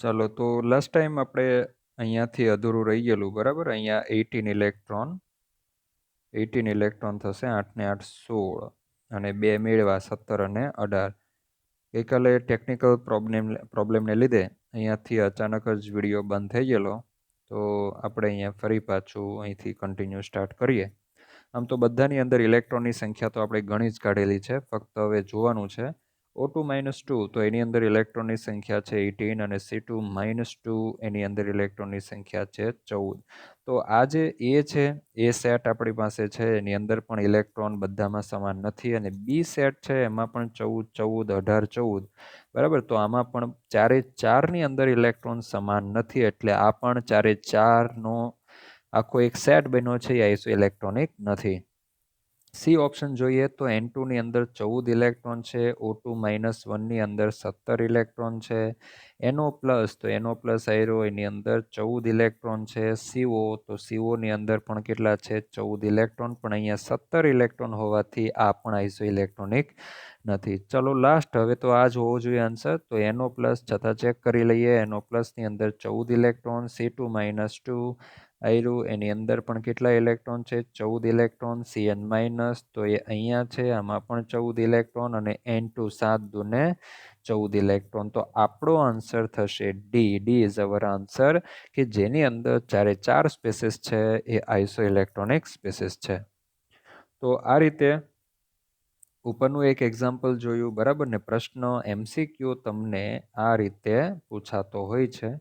ચાલો તો last time આપણે અહીંયાથી અધૂરું રહી ગયેલું બરાબર. અહીંયા 18 ઇલેક્ટ્રોન થશે, 8 ને 8 16 અને 2 મેળવા 17 અને 18. ગઈકાલે ટેકનિકલ પ્રોબ્લેમને લીધે અહીંયાથી અચાનક જ વિડીયો બંધ થઈ ગયેલો. તો આપણે અહીંયા ફરી પાછું અહીંથી કન્ટિન્યુ સ્ટાર્ટ કરીએ. આમ તો બધાની અંદર ઇલેક્ટ્રોનની સંખ્યા તો આપણે ઘણી જ કાઢેલી છે, ફક્ત હવે જોવાનું છે O2 -2 તો એની અંદર ઇલેક્ટ્રોનની સંખ્યા છે 18 અને C2 -2 એની અંદર ઇલેક્ટ્રોનની સંખ્યા છે 14. તો આ જે A છે એ સેટ આપણી પાસે છે, એની અંદર પણ ઇલેક્ટ્રોન બધામાં સમાન નથી, અને B સેટ છે એમાં પણ 14 14 18 14 બરાબર. તો આમાં પણ 4 ની અંદર ઇલેક્ટ્રોન સમાન નથી, એટલે આ પણ 4 નો આખો એક સેટ બન્યો છે એ આઈસો ઇલેક્ટ્રોનિક નથી. સી ઓપ્શન જોઈએ તો N2 ની અંદર 14 ઇલેક્ટ્રોન છે, O2 -1 ની અંદર 17 ઇલેક્ટ્રોન છે, NO+ તો NO+ આયરો એની અંદર 14 ઇલેક્ટ્રોન છે, CO તો CO ની અંદર પણ કેટલા છે 14 ઇલેક્ટ્રોન, પણ અહીંયા 17 ઇલેક્ટ્રોન હોવાથી આ પણ આઈસો ઇલેક્ટ્રોનિક નથી. ચલો લાસ્ટ, હવે તો આ જ હોવો જોઈએ આન્સર. તો NO+ છતાં ચેક કરી લઈએ. NO+ ની અંદર 14 ઇલેક્ટ્રોન, C2 -2 આયરું એની અંદર પણ કેટલા ઇલેક્ટ્રોન છે 14 ઇલેક્ટ્રોન, Cn- તો એ અહીંયા છે, આમાં પણ 14 ઇલેક્ટ્રોન, અને N2 7 દુને 14 ઇલેક્ટ્રોન. તો આપણો આન્સર થશે D. D is our answer, કે જેની અંદર 4 સ્પેસીસ છે એ આઈસો ઇલેક્ટ્રોનિક સ્પેસીસ છે. તો આ રીતે ઉપરનું એક એક્ઝામ્પલ જોયું બરાબર ને. પ્રશ્ન MCQ તમને આ રીતે પૂછાતો હોય છે,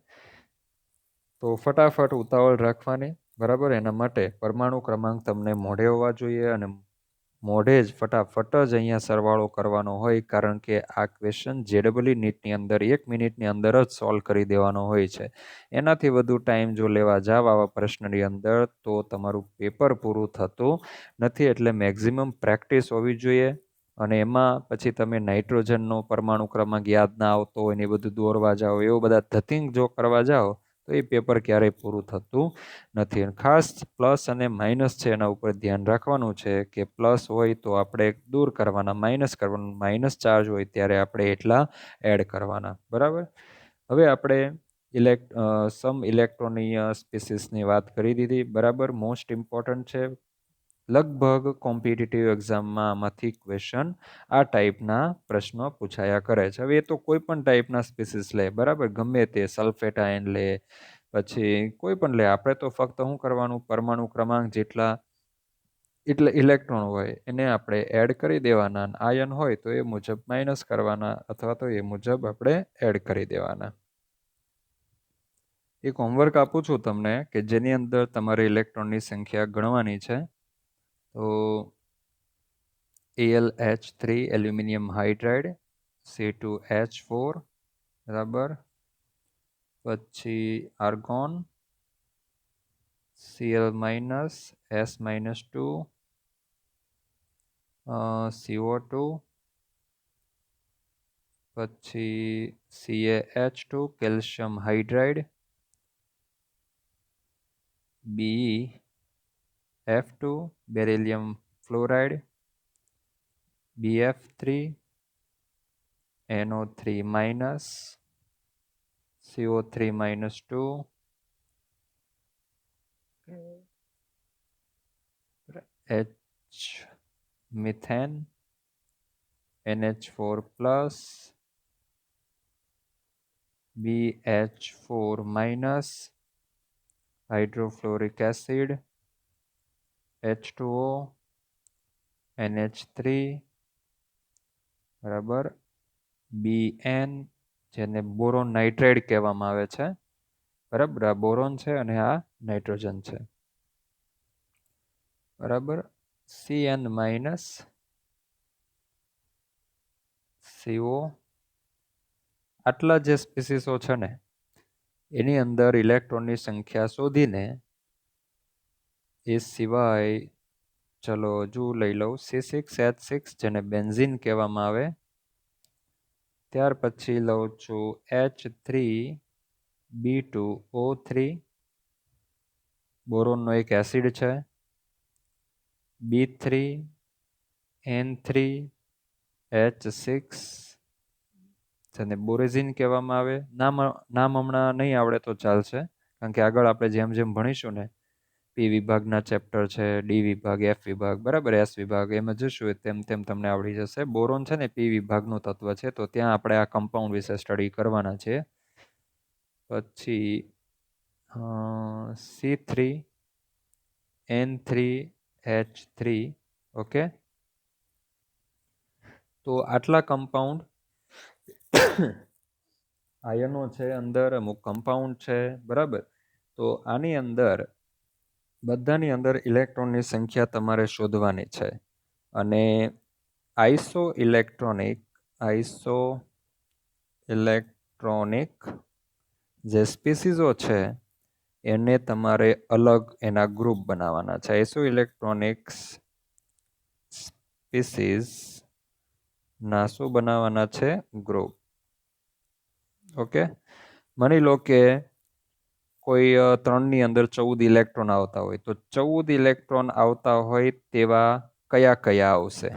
તો ફટાફટ ઉતાવળ રાખવાની બરાબર. એના માટે પરમાણુ ક્રમાંક તમને મોઢે હોવા જોઈએ, અને મોઢે જ ફટાફટ જ અહીંયા સરવાળો કરવાનો હોય, કારણ કે આ ક્વેશ્ચન JEE નીટની અંદર 1 મિનિટની અંદર જ સોલ્વ કરી દેવાનો હોય છે. એનાથી વધુ ટાઈમ જો લેવા જાવ આવા પ્રશ્નની અંદર તો તમારું પેપર પૂરું થતું નથી. એટલે મેક્સિમમ પ્રેક્ટિસ હોવી જોઈએ, અને એમાં પછી તમે નાઇટ્રોજનનો પરમાણુ ક્રમાંક યાદ ના આવતો હોય ને એ બધું દોરવા જાઓ, એવું બધા ધતિંગ જો કરવા જાઓ તો એ પેપર ક્યારેય પૂરું થતું નથી. ખાસ પ્લસ અને માઇનસ છે એના ઉપર ધ્યાન રાખવાનું છે, કે પ્લસ હોય તો આપણે દૂર કરવાના, માઇનસ કરવાનું, માઇનસ ચાર્જ હોય ત્યારે આપણે એટલા એડ કરવાના બરાબર. હવે આપણે સમ ઇલેક્ટ્રોનીય સ્પીસીસની વાત કરી દીધી બરાબર. મોસ્ટ ઇમ્પોર્ટન્ટ છે, લગભગ કોમ્પિટિટિવ એક્ઝામમાં આમાંથી ક્વેશ્ચન આ ટાઈપના પ્રશ્નો પૂછાયા કરે છે. હવે એ તો કોઈ પણ ટાઈપના સ્પીસીસ લે બરાબર, ગમે તે સલ્ફેટ આયન લે, પછી કોઈ પણ લે. આપણે તો ફક્ત શું કરવાનું, પરમાણુ ક્રમાંક જેટલા એટલે ઇલેક્ટ્રોન હોય એને આપણે એડ કરી દેવાના, આયન હોય તો એ મુજબ માઇનસ કરવાના, અથવા તો એ મુજબ આપણે એડ કરી દેવાના. એક હોમવર્ક આપું છું તમને, કે જેની અંદર તમારે ઇલેક્ટ્રોનની સંખ્યા ગણવાની છે. તો AlH3 એલ્યુમિનિયમ હાઇડ્રાઇડ, C2H4 બરાબર, પછી આર્ગોન, Cl- S-2 CO2, પછી CaH2 calcium hydride, BeF2 beryllium fluoride, BF3 NO3-, CO3-2 H methane, NH4+, BH4-, hydrofluoric acid, H2O, NH3 બરાબર, Bn જેને બોરોન નાઇટ્રાઇડ કહેવામાં આવે છે બરાબર. આ બોરોન છે અને આ નાઇટ્રોજન છે બરાબર. Cn- CO. આટલા જે સ્પીસીસો છે ને એની અંદર ઇલેક્ટ્રોનની સંખ્યા શોધીને, એ સિવાય ચલો હજુ લઈ લઉં C6H6 જેને બેન્ઝીન કહેવામાં આવે, ત્યાર પછી લઉં છું H3B2O3 બોરોનનો એક એસિડ છે, B3N3H6 જેને બોરેઝિન કહેવામાં આવે. નામ હમણાં નહીં આવડે તો ચાલશે, કારણ કે આગળ આપણે જેમ જેમ ભણીશું ને, પી વિભાગના ચેપ્ટર છે, ડી વિભાગ, એફ વિભાગ, બરાબર, એસ વિભાગ, એમાં જશું તેમ તેમ તમને આવડી જશે. બોરોન છે ને પી વિભાગનું તત્વ છે, તો ત્યાં આપણે આ કમ્પાઉન્ડ વિશે સ્ટડી કરવાના છે. પછી C3N3H3, ઓકે. તો આટલા કમ્પાઉન્ડ આયનો છે, અંદર અમુક કમ્પાઉન્ડ છે, બરાબર. તો આની અંદર બધાની અંદર ઇલેક્ટ્રોનની સંખ્યા તમારે શોધવાની છે. અને આઇસો ઇલેક્ટ્રોનિક જે સ્પીસીઝો છે એને તમારે અલગ એના ગ્રુપ બનાવવાના છે. આઇસો ઇલેક્ટ્રોનિક્સ સ્પીસીઝ ના શું બનાવવાના છે? ગ્રુપ. ઓકે. માની લો કે કોઈ 3ની અંદર 14 ઇલેક્ટ્રોન આવતા હોય, તો 14 ઇલેક્ટ્રોન આવતા હોય તેવા કયા કયા આવશે?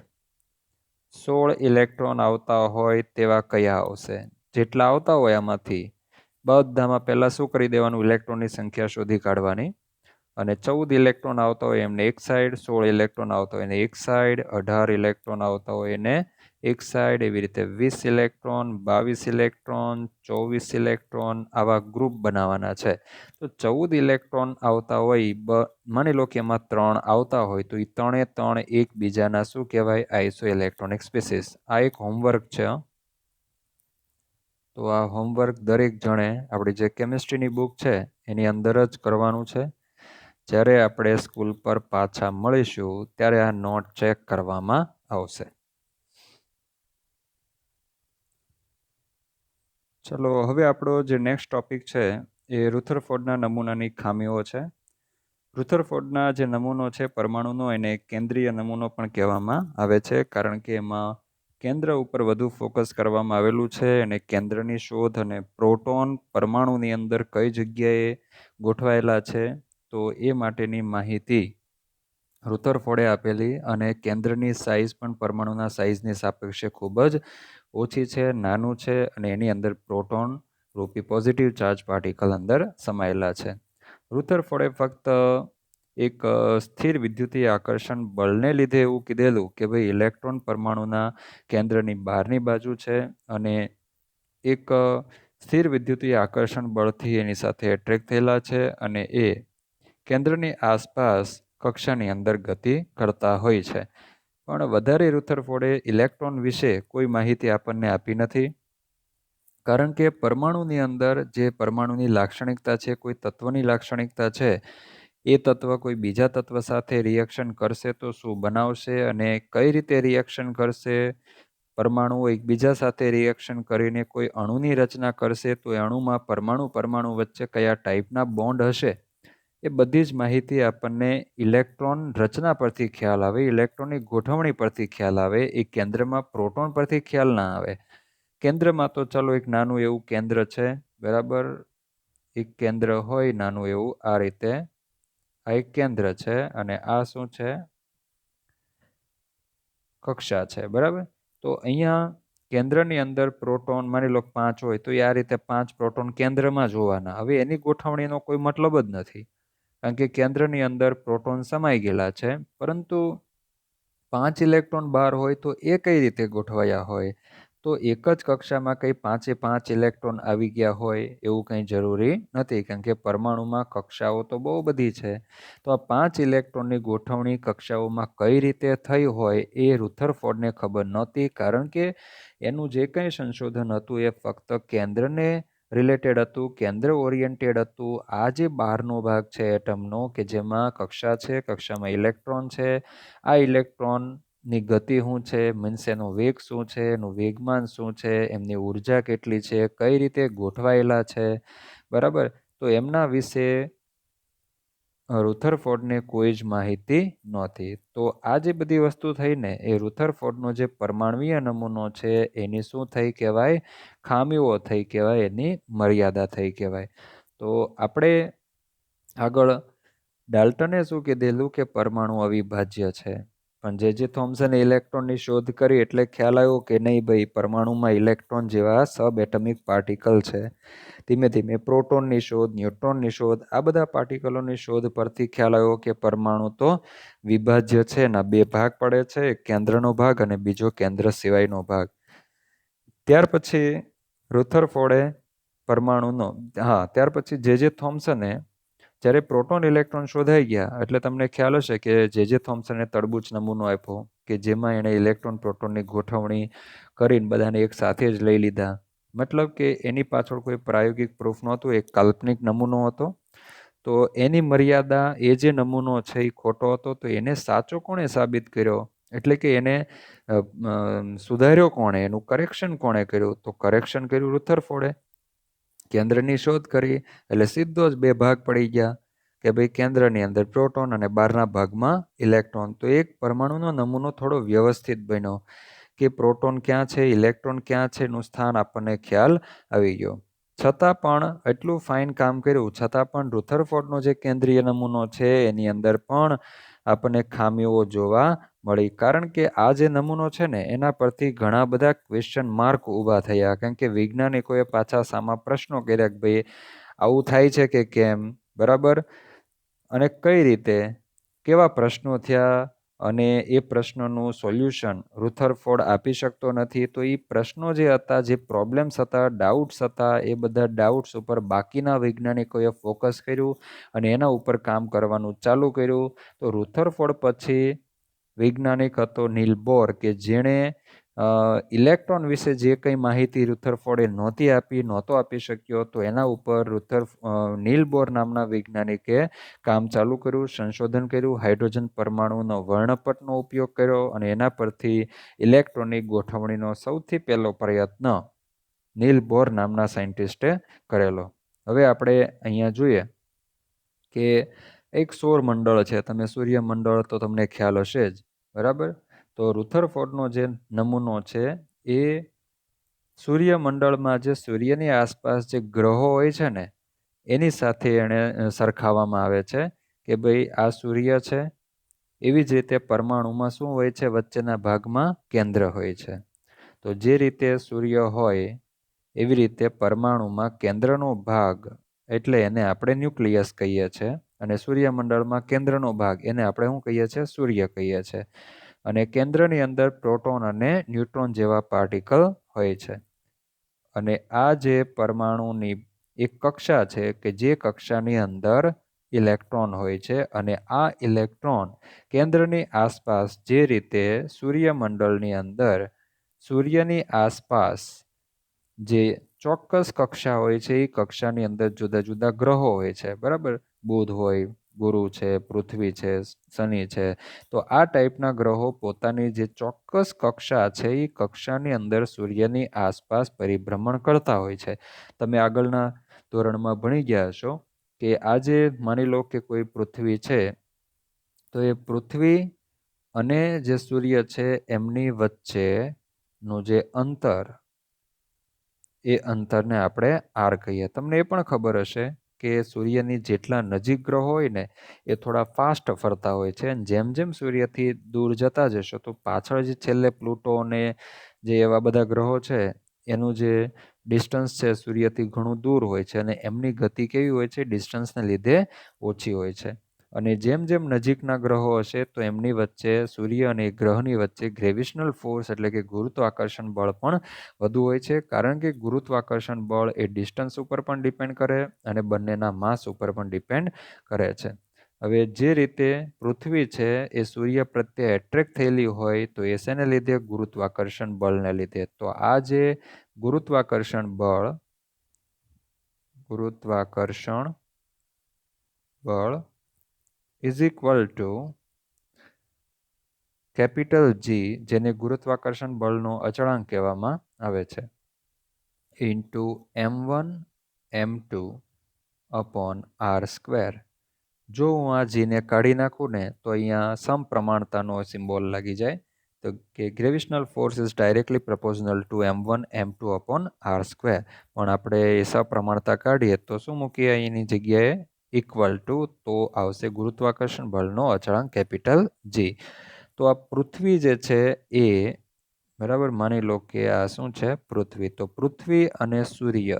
16 ઇલેક્ટ્રોન આવતા હોય તેવા કયા આવશે? જેટલા આવતા હોય આમાંથી બધામાં પહેલા શું કરી દેવાનું? ઇલેક્ટ્રોનની સંખ્યા શોધી કાઢવાની. અને 14 ઇલેક્ટ્રોન આવતા હોય એમને એક સાઈડ, 16 ઇલેક્ટ્રોન આવતા હોય એને એક સાઈડ, 18 ઇલેક્ટ્રોન આવતા હોય એને એક સાઈડ, એવી રીતે 20 ઇલેક્ટ્રોન, 22 ઇલેક્ટ્રોન, 24 ઇલેક્ટ્રોન, આવા ગ્રુપ બનાવવાના છે. તો 14 ઇલેક્ટ્રોન આવતા હોય, માની લો કે એમાં 3 આવતા હોય, તો એ 3 એકબીજાના શું કહેવાય? Iso electronic species. આ એક હોમવર્ક છે. તો આ હોમવર્ક દરેક જણે આપણી જે કેમિસ્ટ્રીની બુક છે એની અંદર જ કરવાનું છે. જ્યારે આપણે સ્કૂલ પર પાછા મળીશું ત્યારે આ નોટ ચેક કરવામાં આવશે. ચલો, હવે આપણો જે નેક્સ્ટ ટોપિક છે એ રુથરફોર્ડના નમૂનાની ખામીઓ છે. રુથરફોર્ડના જે નમૂનો છે પરમાણુનો, એને કેન્દ્રીય નમૂનો પણ કહેવામાં આવે છે, કારણ કે એમાં કેન્દ્ર ઉપર વધુ ફોકસ કરવામાં આવેલું છે. અને કેન્દ્રની શોધ અને પ્રોટોન પરમાણુની અંદર કઈ જગ્યાએ ગોઠવાયેલા છે તો એ માટેની માહિતી રુથરફોર્ડે આપેલી. અને કેન્દ્રની સાઇઝ પણ પરમાણુના સાઇઝની સાપેક્ષે ખૂબ જ ઓછી છે, નાનું છે, અને એની અંદર પ્રોટોન રૂપી પોઝિટિવ ચાર્જ પાર્ટિકલ અંદર સમાયેલા છે. રુથરફોર્ડે ફક્ત એક સ્થિર વિદ્યુતીય આકર્ષણ બળને લીધે એવું કીધેલું કે ભાઈ ઇલેક્ટ્રોન પરમાણુના કેન્દ્રની બહારની બાજુ છે અને એક સ્થિર વિદ્યુતીય આકર્ષણ બળથી એની સાથે એટ્રેક્ટ થયેલા છે અને એ કેન્દ્રની આસપાસ કક્ષાની અંદર ગતિ કરતા હોય છે. પણ વધારે રુથરફોર્ડે ઇલેક્ટ્રોન વિશે કોઈ માહિતી આપણને આપી નથી, કારણ કે પરમાણુની અંદર જે પરમાણુની લાક્ષણિકતા છે, કોઈ તત્વની લાક્ષણિકતા છે, એ તત્વ કોઈ બીજા તત્વ સાથે રિએક્શન કરશે તો શું બનાવશે અને કઈ રીતે રિએક્શન કરશે? પરમાણુઓ એકબીજા સાથે રિએક્શન કરીને કોઈ અણુની રચના કરશે તો એ અણુમાં પરમાણુ વચ્ચે કયા ટાઈપના બોન્ડ હશે? એ બધી જ માહિતી આપણને ઇલેક્ટ્રોન રચના પરથી ખ્યાલ આવે, ઇલેક્ટ્રોનની ગોઠવણી પરથી ખ્યાલ આવે, એ કેન્દ્રમાં પ્રોટોન પરથી ખ્યાલ ના આવે. કેન્દ્રમાં તો ચાલો એક નાનું એવું કેન્દ્ર છે, બરાબર, એક કેન્દ્ર હોય નાનું એવું, આ રીતે આ એક કેન્દ્ર છે અને આ શું છે? કક્ષા છે, બરાબર. તો અહીંયા કેન્દ્રની અંદર પ્રોટોન માની લો 5 હોય તો એ આ રીતે 5 પ્રોટોન કેન્દ્રમાં જ હોવાના. હવે એની ગોઠવણીનો કોઈ મતલબ જ નથી, કારણ કે કેન્દ્રની અંદર પ્રોટોન સમાઈ ગયેલા છે, પરંતુ 5 ઇલેક્ટ્રોન બહાર હોય તો એ કઈ રીતે ગોઠવાયા હોય? તો એક જ કક્ષામાં કંઈ 5 ઇલેક્ટ્રોન આવી ગયા હોય એવું કંઈ જરૂરી નથી, કારણ કે પરમાણુમાં કક્ષાઓ તો બહુ બધી છે. તો આ 5 ઇલેક્ટ્રોનની ગોઠવણી કક્ષાઓમાં કઈ રીતે થઈ હોય એ રુથરફોર્ડને ખબર નહોતી, કારણ કે એનું જે કંઈ સંશોધન હતું એ ફક્ત કેન્દ્રને રિલેટેડ હતું, કેન્દ્ર ઓરિએન્ટેડ હતું. આ જે બહારનો ભાગ છે એટમનો, કે જેમાં કક્ષા છે, કક્ષામાં ઇલેક્ટ્રોન છે, આ ઇલેક્ટ્રોનની ગતિ શું છે, મીન્સ એનો વેગ શું છે, એનું વેગમાન શું છે, એમની ઉર્જા કેટલી છે, કઈ રીતે ગોઠવાયેલા છે, બરાબર. તો એમના વિશે રુથરફોર્ડને કોઈ જ માહિતી નહોતી. તો આ જે બધી વસ્તુ થઈ ને એ રુથરફોર્ડનો જે પરમાણુય નમૂનો છે એની શું થઈ કહેવાય? ખામીઓ થઈ કહેવાય, એની મર્યાદા થઈ કહેવાય. તો આપણે આગળ ડાલ્ટને શું કીધેલું કે પરમાણુ અવિભાજ્ય છે. પણ જે થોમ્સને ઇલેક્ટ્રોનની શોધ કરી એટલે ખ્યાલ આવ્યો કે નહીં ભાઈ, પરમાણુમાં ઇલેક્ટ્રોન જેવા સબ એટમિક પાર્ટિકલ છે. ધીમે ધીમે પ્રોટોનની શોધ, ન્યુટ્રોનની શોધ, આ બધા પાર્ટિકલોની શોધ પરથી ખ્યાલ આવ્યો કે પરમાણુ તો વિભાજ્ય છે. એના બે ભાગ પડે છે, એક કેન્દ્રનો ભાગ અને બીજો કેન્દ્ર સિવાયનો ભાગ. ત્યાર પછી રુથરફોર્ડે પરમાણુનો ત્યાર પછી જે થોમ્સને જ્યારે પ્રોટોન ઇલેક્ટ્રોન શોધાઈ ગયા એટલે તમને ખ્યાલ હશે કે જે થોમ્સને તડબૂચ નમૂનો આપ્યો કે જેમાં એણે ઇલેક્ટ્રોન પ્રોટોનની ગોઠવણી કરીને બધાને એક સાથે જ લઈ લીધા. મતલબ કે એની પાછળ કોઈ પ્રાયોગિક પ્રૂફ નહોતું, એક કાલ્પનિક નમૂનો હતો. તો એની મર્યાદા, એ જે નમૂનો છે એ ખોટો હતો, તો એને સાચો કોણે સાબિત કર્યો? એટલે કે એને સુધાર્યો કોણે? એનું કરેક્શન કોણે કર્યું? તો કરેક્શન કર્યું રુથરફોર્ડે. કેન્દ્રની શોધ કરી એટલે સીધો જ બે ભાગ પડી ગયા કે ભાઈ કેન્દ્રની અંદર પ્રોટોન અને બહારના ભાગમાં ઇલેક્ટ્રોન. તો એક પરમાણુનો નમૂનો થોડો વ્યવસ્થિત બન્યો કે પ્રોટોન ક્યાં છે, ઇલેક્ટ્રોન ક્યાં છે એનું સ્થાન આપણને ખ્યાલ આવી ગયો. છતાં પણ એટલું ફાઇન કામ કર્યું છતાં પણ રુથરફોર્ડનો જે કેન્દ્રીય નમૂનો છે એની અંદર પણ આપણને ખામીઓ જોવા મળી. કારણ કે આ જે નમૂનો છે ને એના પરથી ઘણા બધા ક્વેશ્ચન માર્ક ઊભા થયા. કારણ કે વૈજ્ઞાનિકોએ પાછા સામા પ્રશ્નો કર્યા કે ભાઈ આવું થાય છે કે કેમ, બરાબર, અને કઈ રીતે, કેવા પ્રશ્નો થયા, અને એ પ્રશ્નોનું સોલ્યુશન રુથરફોર્ડ આપી શકતો નથી. તો એ પ્રશ્નો જે હતા, જે પ્રોબ્લેમ્સ હતા, ડાઉટ્સ હતા, એ બધા ડાઉટ્સ ઉપર બાકીના વૈજ્ઞાનિકોએ ફોકસ કર્યું અને એના ઉપર કામ કરવાનું ચાલુ કર્યું. તો રુથરફોર્ડ પછી વૈજ્ઞાનિક હતો નીલ બોર કે જેણે ઇલેક્ટ્રોન વિશે જે કંઈ માહિતી રુથરફોર્ડે નહોતો આપી શક્યો, તો એના ઉપર નીલ બોર નામના વૈજ્ઞાનિકે કામ ચાલુ કર્યું, સંશોધન કર્યું, હાઇડ્રોજન પરમાણુનો વર્ણપટનો ઉપયોગ કર્યો અને એના પરથી ઇલેક્ટ્રોનની ગોઠવણીનો સૌથી પહેલો પ્રયત્ન નીલ બોર નામના સાયન્ટિસ્ટે કરેલો. હવે આપણે અહીંયા જોઈએ કે એક સૌરમંડળ છે. તમે સૂર્યમંડળ તો તમને ખ્યાલ હશે જ, બરાબર. તો રુથરફોર્ડનો જે નમૂનો છે એ સૂર્યમંડળમાં જે સૂર્યની આસપાસ જે ગ્રહો હોય છે ને એની સાથે એને સરખાવવામાં આવે છે કે ભાઈ આ સૂર્ય છે. એવી જ રીતે પરમાણુમાં શું હોય છે? વચ્ચેના ભાગમાં કેન્દ્ર હોય છે. તો જે રીતે સૂર્ય હોય એવી રીતે પરમાણુમાં કેન્દ્રનો ભાગ, એટલે એને આપણે ન્યુક્લિયસ કહીએ છીએ, અને સૂર્યમંડળમાં કેન્દ્રનો ભાગ એને આપણે શું કહીએ છીએ? સૂર્ય કહીએ છીએ. અને કેન્દ્રની અંદર પ્રોટોન અને ન્યુટ્રોન જેવા પાર્ટિકલ હોય છે. અને આ જે પરમાણુની એક કક્ષા છે કે જે કક્ષાની અંદર ઇલેક્ટ્રોન હોય છે, અને આ ઇલેક્ટ્રોન કેન્દ્રની આસપાસ જે રીતે સૂર્યમંડળની અંદર સૂર્યની આસપાસ જે ચોક્કસ કક્ષા હોય છે એ કક્ષાની અંદર જુદા જુદા ગ્રહો હોય છે, બરાબર. બુધ હોય, ગુરુ છે, પૃથ્વી છે, શનિ છે. તો આ ટાઈપના ગ્રહો પોતાની જે ચોક્કસ કક્ષા છે એ કક્ષાની અંદર સૂર્યની આસપાસ પરિભ્રમણ કરતા હોય છે. તમે આગળના ધોરણમાં ભણી ગયા હશો કે આજે માની લો કે કોઈ પૃથ્વી છે, તો એ પૃથ્વી અને જે સૂર્ય છે એમની વચ્ચેનું જે અંતર, એ અંતરને આપણે આર કહીએ. તમને એ પણ ખબર હશે કે સૂર્યની જેટલા નજીક ગ્રહો હોય ને એ થોડા ફાસ્ટ ફરતા હોય છે, અને જેમ જેમ સૂર્યથી દૂર જતા જશો તો પાછળ જે છેલ્લે પ્લુટો અને જે એવા બધા ગ્રહો છે એનું જે ડિસ્ટન્સ છે સૂર્યથી ઘણું દૂર હોય છે, અને એમની ગતિ કેવી હોય છે? ડિસ્ટન્સને લીધે ઓછી હોય છે. અને જેમ જેમ નજીકના ગ્રહો હશે તો એમની વચ્ચે, સૂર્ય અને ગ્રહની વચ્ચે ગ્રેવિશનલ ફોર્સ એટલે કે ગુરુત્વાકર્ષણ બળ પણ વધુ હોય છે. કારણ કે ગુરુત્વાકર્ષણ બળ એ ડિસ્ટન્સ ઉપર પણ ડિપેન્ડ કરે અને બંનેના માસ ઉપર પણ ડિપેન્ડ કરે છે. હવે જે રીતે પૃથ્વી છે એ સૂર્ય પ્રત્યે એટ્રેક્ટ થયેલી હોય તો એ શેને લીધે? ગુરુત્વાકર્ષણ બળને લીધે. તો આ જે ગુરુત્વાકર્ષણ બળ is equal to capital G, જેને ગુરુત્વાકર્ષણ બળનો અચળાંક કહેવામાં આવે છે, into m1 m2 upon R square. જો હું આ જીને કાઢી નાખું ને તો અહીંયા સમપ્રમાણતાનો સિમ્બોલ લાગી જાય. તો કે gravitational force is directly proportional to m1 m2 upon R square. પણ આપણે એ સપ્રમાણતા કાઢીએ તો શું મૂકીએ અહીંની જગ્યાએ? ઇક્વલ ટુ, તો આવશે ગુરુત્વાકર્ષણ બળનો અચળાંક કેપિટલ જી. તો આ પૃથ્વી જે છે એ બરાબર માની લો કે આ શું છે પૃથ્વી, તો પૃથ્વી અને સૂર્ય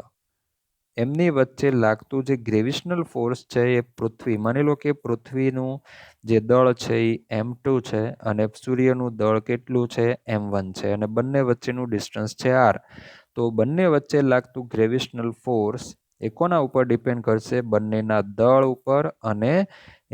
એમની વચ્ચે લાગતું જે ગ્રેવિશનલ ફોર્સ છે એ પૃથ્વી, માની લો કે પૃથ્વીનું જે દળ છે એ m2 છે અને સૂર્યનું દળ કેટલું છે m1 છે અને બંને વચ્ચેનું ડિસ્ટન્સ છે r. તો બંને વચ્ચે લાગતું ગ્રેવિશનલ ફોર્સ એ કોના ઉપર ડિપેન્ડ કરશે? બંનેના દળ ઉપર અને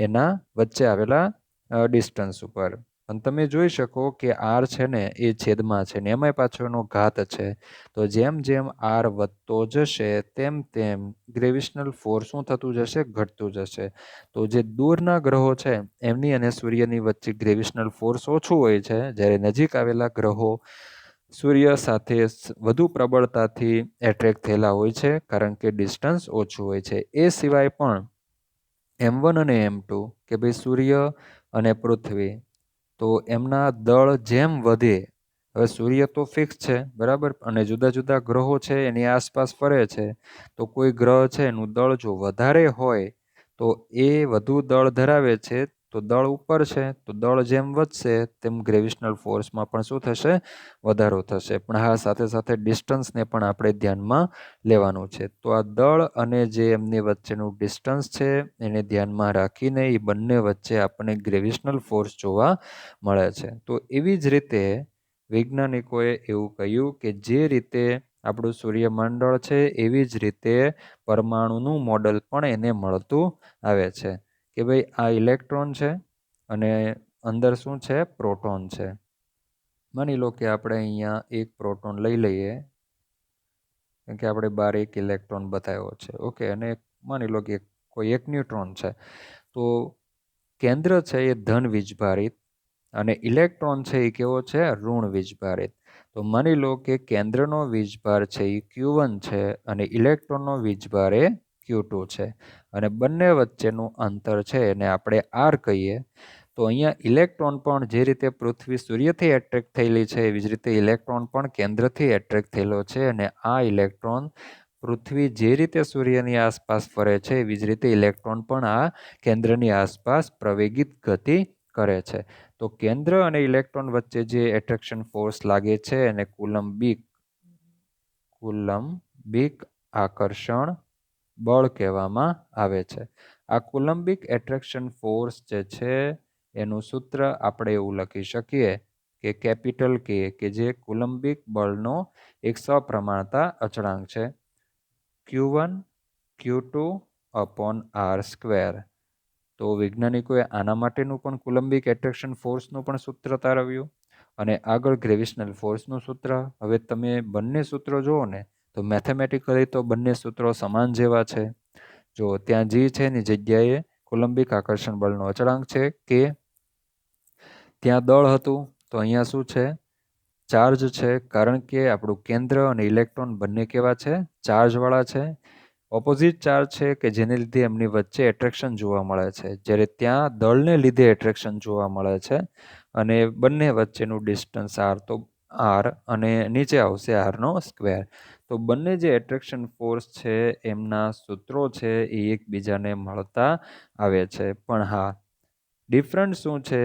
એના વચ્ચે આવેલા ડિસ્ટન્સ ઉપર. અને તમે જોઈ શકો કે r છે ને એ છેદમાં છે ને એમાંય પાછો એનો ઘાત છે. તો જેમ જેમ r વધતો જશે તેમ તેમ ગ્રેવિશનલ ફોર્સ શું થતું જશે? ઘટતું જશે. તો જે દૂરના ગ્રહો છે એમની અને સૂર્યની વચ્ચે ગ્રેવિશનલ ફોર્સ ઓછું હોય છે, જ્યારે નજીક આવેલા ગ્રહો સૂર્ય સાથે વધુ પ્રબળતાથી એટ્રેક્ટ થયેલા હોય છે, કારણ કે ડિસ્ટન્સ ઓછું હોય છે. એ સિવાય પણ m1 અને m2 કે ભાઈ સૂર્ય અને પૃથ્વી, તો એમના દળ જેમ વધે, હવે સૂર્ય તો ફિક્સ છે બરાબર, અને જુદા જુદા ગ્રહો છે એની આસપાસ ફરે છે. તો કોઈ ગ્રહ છે એનું દળ જો વધારે હોય તો એ વધુ દળ ધરાવે છે, તો દળ ઉપર છે, તો દળ જેમ વધશે તેમ ગ્રેવિશનલ ફોર્સમાં પણ શું થશે? વધારો થશે. પણ હા, સાથે સાથે ડિસ્ટન્સને પણ આપણે ધ્યાનમાં લેવાનું છે. તો આ દળ અને જે એમની વચ્ચેનું ડિસ્ટન્સ છે એને ધ્યાનમાં રાખીને એ બંને વચ્ચે આપણને ગ્રેવિશનલ ફોર્સ જોવા મળે છે. તો એવી જ રીતે વૈજ્ઞાનિકોએ એવું કહ્યું કે જે રીતે આપણું સૂર્યમંડળ છે એવી જ રીતે પરમાણુનું મોડલ પણ એને મળતું આવે છે કે ભાઈ આ ઇલેક્ટ્રોન છે અને અંદર શું છે? પ્રોટોન છે. માની લો કે આપણે અહીંયા એક પ્રોટોન લઈ લઈએ, કે આપણે બહાર એક ઇલેક્ટ્રોન બતાવ્યો છે, ઓકે, અને માની લો કે કોઈ એક ન્યુટ્રોન છે. તો કેન્દ્ર છે એ ધન વીજભારિત અને ઇલેક્ટ્રોન છે એ કેવો છે? ઋણ વીજભારિત. તો માની લો કે કેન્દ્રનો વીજભાર છે એ Q1 છે અને ઇલેક્ટ્રોનનો વીજભાર એ Q2 છે અને બંને વચ્ચેનું અંતર છે એને આપણે R કહીએ. તો અહીંયા ઇલેક્ટ્રોન પણ જે રીતે પૃથ્વી સૂર્યથી એટ્રેક્ટ થયેલી છે એવી જ રીતે ઇલેક્ટ્રોન પણ કેન્દ્રથી એટ્રેક્ટ થયેલો છે, અને આ ઇલેક્ટ્રોન પૃથ્વી જે રીતે સૂર્યની આસપાસ ફરે છે એવી જ રીતે ઇલેક્ટ્રોન પણ આ કેન્દ્રની આસપાસ પ્રવેગિત ગતિ કરે છે. તો કેન્દ્ર અને ઇલેક્ટ્રોન વચ્ચે જે એટ્રેક્શન ફોર્સ લાગે છે એને કુલંબિક આકર્ષણ બળ કહેવામાં આવે છે. આ કુલંબિક એટ્રેક્શન ફોર્સ જે છે એનું સૂત્ર આપણે એવું લખી શકીએ કે કેપિટલ કે જે કુલંબિક બળનો એક સપ્રમાણતા અચળાંક છે, Q1 Q2 upon r². તો વૈજ્ઞાનિકોએ આના માટેનું પણ કુલંબિક એટ્રેક્શન ફોર્સનું પણ સૂત્ર તારવ્યું અને આગળ ગ્રેવિશનલ ફોર્સનું સૂત્ર. હવે તમે બંને સૂત્રો જુઓ ને તો મેથેમેટિકલી તો બંને સૂત્રો સમાન જેવા છે. જો ત્યાં જી છે એની જગ્યાએ કુલંબિક આકર્ષણ બળનો અચળાંક છે કે, ત્યાં દળ હતું તો અહીંયા શું છે? ચાર્જ છે, કારણ કે આપણું કેન્દ્ર અને ઇલેક્ટ્રોન બંને કેવા છે? ચાર્જવાળા છે. ઓપોઝિટ ચાર્જ છે કે જેને લીધે એમની વચ્ચે એટ્રેક્શન જોવા મળે છે, જ્યારે ત્યાં દળને લીધે એટ્રેક્શન જોવા મળે છે અને બંને વચ્ચેનું ડિસ્ટન્સ r, તો r અને નીચે આવશે r². તો બંને જે એટ્રેક્શન ફોર્સ છે એમના સૂત્રો છે એ એકબીજાને મળતા આવે છે. પણ હા, ડિફરન્સ શું છે?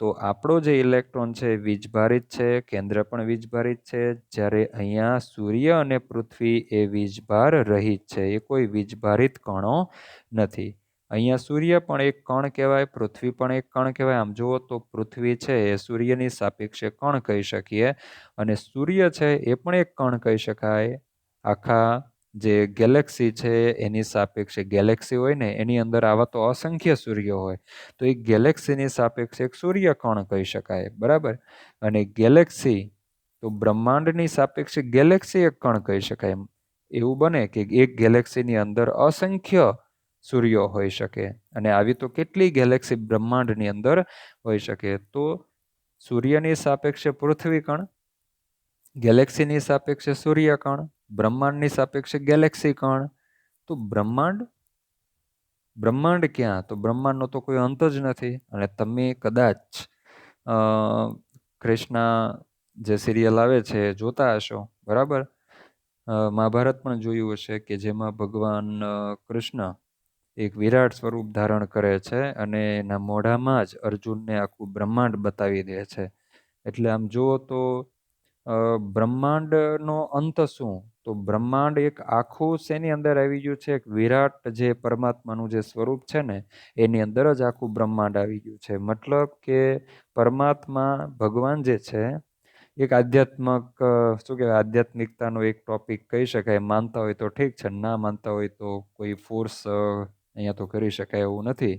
તો આપણો જે ઇલેક્ટ્રોન છે વીજભારિત છે, કેન્દ્ર પણ વીજભારિત છે, જ્યારે અહીંયા સૂર્ય અને પૃથ્વી એ વીજભાર રહિત છે, એ કોઈ વીજભારિત કણો નથી. અહીંયા સૂર્ય પણ એક કણ કહેવાય, પૃથ્વી પણ એક કણ કહેવાય. આમ જુઓ તો પૃથ્વી છે એ સૂર્યની સાપેક્ષે કણ કહી શકીએ અને સૂર્ય છે એ પણ એક કણ કહી શકાય. આખા જે ગેલેક્સી છે એની સાપેક્ષે, ગેલેક્સી હોય ને એની અંદર આવા તો અસંખ્ય સૂર્ય હોય, તો એક ગેલેક્સીની સાપેક્ષે એક સૂર્ય કણ કહી શકાય, બરાબર. અને ગેલેક્સી, તો બ્રહ્માંડની સાપેક્ષે ગેલેક્સી એક કણ કહી શકાય. એવું બને કે એક ગેલેક્સીની અંદર અસંખ્ય સૂર્યો હોઈ શકે, અને આવી તો કેટલી ગેલેક્સી બ્રહ્માંડની અંદર હોઈ શકે. તો સૂર્યની સાપેક્ષે પૃથ્વી કણ, ગેલેક્સીની સાપેક્ષે સૂર્ય કણ, બ્રહ્માંડની સાપેક્ષે ગેલેક્સી કણ. તો બ્રહ્માંડ ક્યાં? તો બ્રહ્માંડનો તો કોઈ અંત જ નથી. અને તમે કદાચ કૃષ્ણા જે સિરિયલ આવે છે જોતા હશો, બરાબર. મહાભારત પણ જોયું હશે કે જેમાં ભગવાન કૃષ્ણ એક વિરાટ સ્વરૂપ ધારણ કરે છે અને એના મોઢામાં જ અર્જુનને આખું બ્રહ્માંડ બતાવી દે છે. એટલે આમ જુઓ તો બ્રહ્માંડનો અંત શું? તો બ્રહ્માંડ એક આખું શેની અંદર આવી ગયું છે? એક વિરાટ જે પરમાત્માનું જે સ્વરૂપ છે ને એની અંદર જ આખું બ્રહ્માંડ આવી ગયું છે. મતલબ કે પરમાત્મા ભગવાન જે છે એક આધ્યાત્મક શું કહેવાય આધ્યાત્મિકતાનો એક ટોપિક કહી શકાય. માનતા હોય તો ઠીક છે, ના માનતા હોય તો કોઈ ફોર્સ અહીંયા તો કરી શકાય એવું નથી.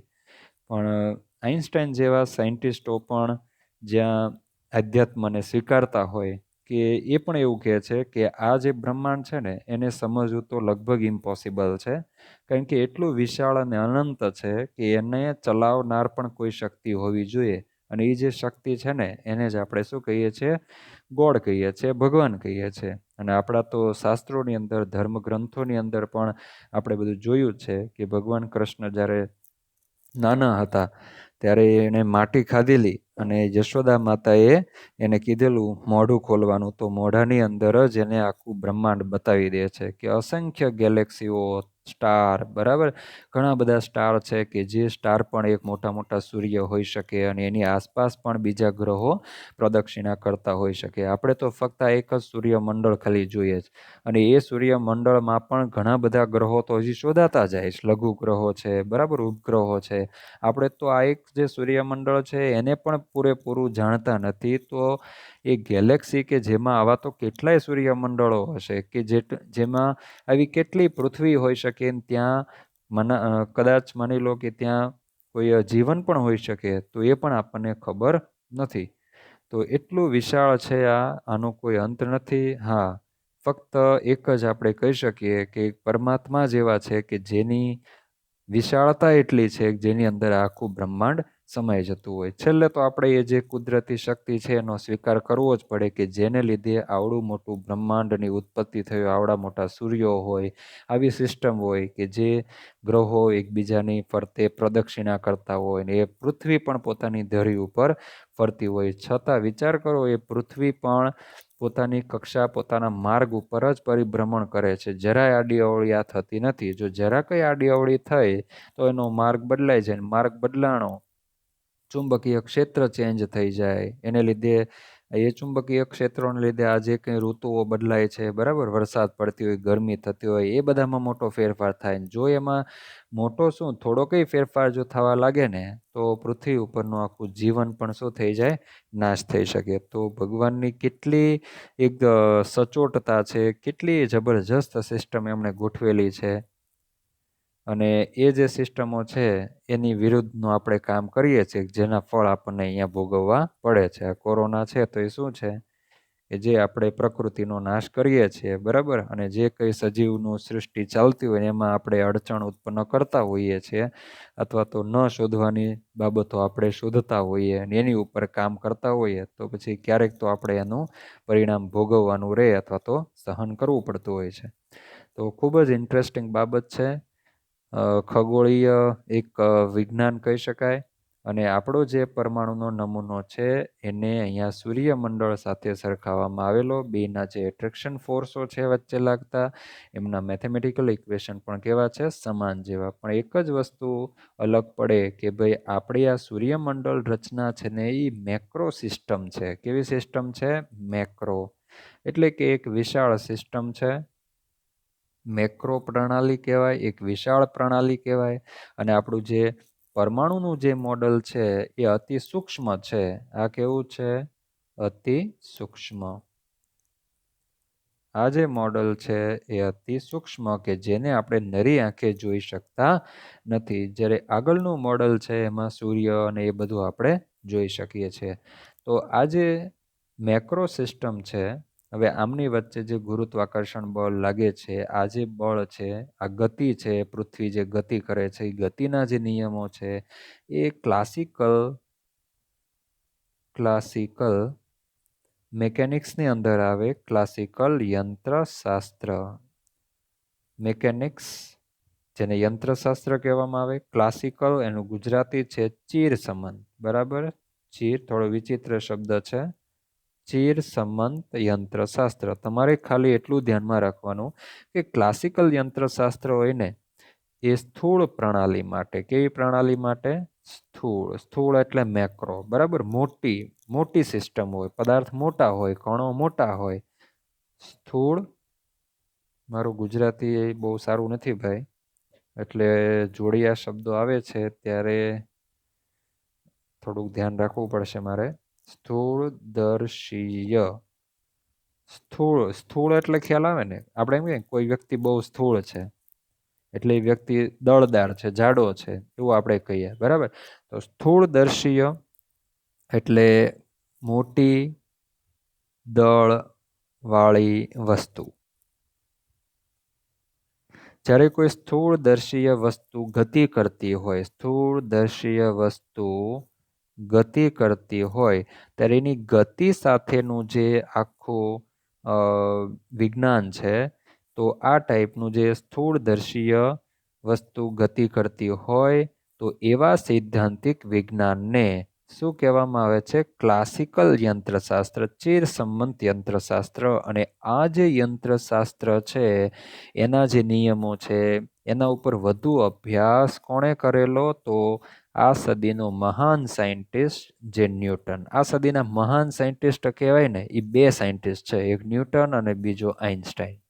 પણ આઇન્સ્ટાઈન જેવા સાયન્ટિસ્ટો પણ જ્યાં આધ્યાત્મને સ્વીકારતા હોય કે એ પણ એવું કહે છે કે આ જે બ્રહ્માંડ છે ને એને સમજવું તો લગભગ ઇમ્પોસિબલ છે, કારણ કે એટલું વિશાળ અને અનંત છે કે એને ચલાવનાર પણ કોઈ શક્તિ હોવી જોઈએ. અને એ જે શક્તિ છે ને એને જ આપણે શું કહીએ છીએ? ગોડ કહીએ છીએ, ભગવાન કહીએ છીએ. અને આપણા તો શાસ્ત્રોની અંદર, ધર્મ ગ્રંથોની અંદર પણ આપણે બધું જોયું છે કે ભગવાન કૃષ્ણ જ્યારે નાના હતા ત્યારે એને માટી ખાધેલી અને યશોદા માતાએ એને કીધેલું મોઢું ખોલવાનું, તો મોઢાની અંદર જ એને આખું બ્રહ્માંડ બતાવી દે છે કે અસંખ્ય ગેલેક્સીઓ, સ્ટાર, બરાબર, ઘણા બધા સ્ટાર છે કે જે સ્ટાર પણ એક મોટા મોટા સૂર્ય હોઈ શકે અને એની આસપાસ પણ બીજા ગ્રહો પ્રદક્ષિણા કરતા હોઈ શકે. આપણે તો ફક્ત એક જ સૂર્યમંડળ ખાલી જોઈએ છે અને એ સૂર્યમંડળમાં પણ ઘણા બધા ગ્રહો તો હજી શોધાતા જાય છે. લઘુ ગ્રહો છે, બરાબર, ઉપગ્રહો છે. આપણે તો આ એક જે સૂર્યમંડળ છે એને પણ પૂરેપૂરું જાણતા નથી. તો એ ગેલેક્સી કે જેમાં આવા તો કેટલાય સૂર્યમંડળો હશે કે જેમાં આવી કેટલી પૃથ્વી હોઈ શકે, ત્યાં કદાચ માની લો કે ત્યાં કોઈ જીવન પણ હોઈ શકે, તો એ પણ આપણને ખબર નથી. તો એટલું વિશાળ છે આનો કોઈ અંત નથી. હા, ફક્ત એક જ આપણે કહી શકીએ કે પરમાત્મા જ એવા છે કે જેની વિશાળતા એટલી છે જેની અંદર આખું બ્રહ્માંડ સમાઈ જતું હોય. છેલ્લે તો આપણે એ જે કુદરતી શક્તિ છે એનો સ્વીકાર કરવો જ પડે કે જેને લીધે આવડું મોટું બ્રહ્માંડની ઉત્પત્તિ થયું, આવડા મોટા સૂર્યો હોય, આવી સિસ્ટમ હોય કે જે ગ્રહો એકબીજાની ફરતે પ્રદક્ષિણા કરતા હોય ને એ પૃથ્વી પણ પોતાની ધરી ઉપર ફરતી હોય. છતાં વિચાર કરો, એ પૃથ્વી પણ પોતાની કક્ષા, પોતાના માર્ગ ઉપર જ પરિભ્રમણ કરે છે. જરાય આડી અવળી આ થતી નથી. જો જરા કંઈ આડી અવળી થઈ તો એનો માર્ગ બદલાઈ જાય. માર્ગ બદલાણો, ચુંબકીય ક્ષેત્ર ચેન્જ થઈ જાય, એને લીધે એ ચુંબકીય ક્ષેત્રોને લીધે આ જે કંઈ ઋતુઓ બદલાય છે, બરાબર, વરસાદ પડતી હોય, ગરમી થતી હોય, એ બધામાં મોટો ફેરફાર થાય. જો એમાં મોટો શું થોડો કંઈ ફેરફાર જો થવા લાગે ને તો પૃથ્વી ઉપરનું આખું જીવન પણ શું થઈ જાય? નાશ થઈ શકે. તો ભગવાનની કેટલી એક સચોટતા છે, કેટલી જબરજસ્ત સિસ્ટમ એમણે ગોઠવેલી છે. અને એ જે સિસ્ટમો છે એની વિરુદ્ધનું આપણે કામ કરીએ છીએ, જેના ફળ આપણને અહીંયા ભોગવવા પડે છે. આ કોરોના છે તો એ શું છે કે જે આપણે પ્રકૃતિનો નાશ કરીએ છીએ, બરાબર, અને જે કંઈ સજીવનું સૃષ્ટિ ચાલતી હોય એમાં આપણે અડચણ ઉત્પન્ન કરતા હોઈએ છીએ, અથવા તો ન શોધવાની બાબતો આપણે શોધતા હોઈએ અને એની ઉપર કામ કરતા હોઈએ, તો પછી ક્યારેક તો આપણે એનું પરિણામ ભોગવવાનું રહે અથવા તો સહન કરવું પડતું હોય છે. તો ખૂબ જ ઇન્ટરેસ્ટિંગ બાબત છે. ખગોળીય એક વિજ્ઞાન કહી શકાય. અને આપણો જે પરમાણુનો નમૂનો છે એને અહીંયા સૂર્યમંડળ સાથે સરખાવવામાં આવેલો. બેના જે એટ્રેક્શન ફોર્સો છે વચ્ચે લાગતા, એમના મેથેમેટિકલ ઇક્વેશન પણ કેવા છે? સમાન જેવા. પણ એક જ વસ્તુ અલગ પડે કે ભાઈ આપણી આ સૂર્યમંડળ રચના છે ને એ મેક્રો સિસ્ટમ છે. કેવી સિસ્ટમ છે? મેક્રો, એટલે કે એક વિશાળ સિસ્ટમ છે. મેક્રો પ્રણાલી કહેવાય, એક વિશાળ પ્રણાલી કહેવાય. અને આપણું જે પરમાણુનું જે મોડલ છે એ અતિ સૂક્ષ્મ છે. આ કેવું છે? અતિ સૂક્ષ્મ. આ જે મોડલ છે એ અતિ સૂક્ષ્મ કે જેને આપણે નરી આંખે જોઈ શકતા નથી. જ્યારે આગળનું મોડલ છે એમાં સૂર્ય અને એ બધું આપણે જોઈ શકીએ છીએ. તો આ જે મેક્રો સિસ્ટમ છે, હવે આમની વચ્ચે જે ગુરુત્વાકર્ષણ બળ લાગે છે, આ જે બળ છે, આ ગતિ છે, પૃથ્વી જે ગતિ કરે છે, એ ગતિના જે નિયમો છે એ ક્લાસિકલ મેકેનિક્સની અંદર આવે. ક્લાસિકલ યંત્રશાસ્ત્ર, મેકેનિક્સ જેને યંત્રશાસ્ત્ર કહેવામાં આવે. ક્લાસિકલ એનું ગુજરાતી છે ચીર સંબંધ, બરાબર. ચીર થોડો વિચિત્ર શબ્દ છે. ચીર સંબંધ યંત્રશાસ્ત્ર. તમારે ખાલી એટલું ધ્યાનમાં રાખવાનું કે ક્લાસિકલ યંત્રશાસ્ત્ર હોય ને એ સ્થૂળ પ્રણાલી માટે. કેવી પ્રણાલી માટે? સ્થૂળ. સ્થૂળ એટલે મેક્રો, બરાબર? મોટી મોટી સિસ્ટમ હોય, પદાર્થ મોટા હોય, કણો મોટા હોય. સ્થૂળ. મારું ગુજરાતી બહુ સારું નથી ભાઈ, એટલે જોડિયા શબ્દો આવે છે ત્યારે થોડુંક ધ્યાન રાખવું પડશે મારે. સ્થૂળદર્શીય. સ્થૂળ. સ્થૂળ એટલે ખ્યાલ આવે ને? આપણે એમ કહીએ કોઈ વ્યક્તિ બહુ સ્થૂળ છે એટલે એ વ્યક્તિ દળદાર છે, જાડો છે, એવું આપણે કહીએ, બરાબર? તો સ્થૂળદર્શીય એટલે મોટી દળ વાળી વસ્તુ. જ્યારે કોઈ સ્થૂળદર્શીય વસ્તુ ગતિ કરતી હોય, સ્થૂળદર્શીય વસ્તુ ગતિ કરતી હોય ત્યારે એની ગતિ સાથેનું જે આખું વિજ્ઞાન છે, તો આ ટાઈપનું જે સ્થૂળદર્શીય વસ્તુ ગતિ કરતી હોય તો એવા સૈદ્ધાંતિક વિજ્ઞાનને શું કહેવામાં આવે છે? ક્લાસિકલ યંત્રશાસ્ત્ર, ચિર સંમત યંત્રશાસ્ત્ર. અને આ જે યંત્રશાસ્ત્ર છે એના જે નિયમો છે એના ઉપર વધુ અભ્યાસ કોણે કરેલો? તો આ સદીનો મહાન સાયન્ટિસ્ટ જે ન્યૂટન. આ સદીના મહાન સાયન્ટિસ્ટ કહેવાય ને, એ બે સાયન્ટિસ્ટ છે, એક ન્યૂટન અને બીજો આઇન્સ્ટાઈન.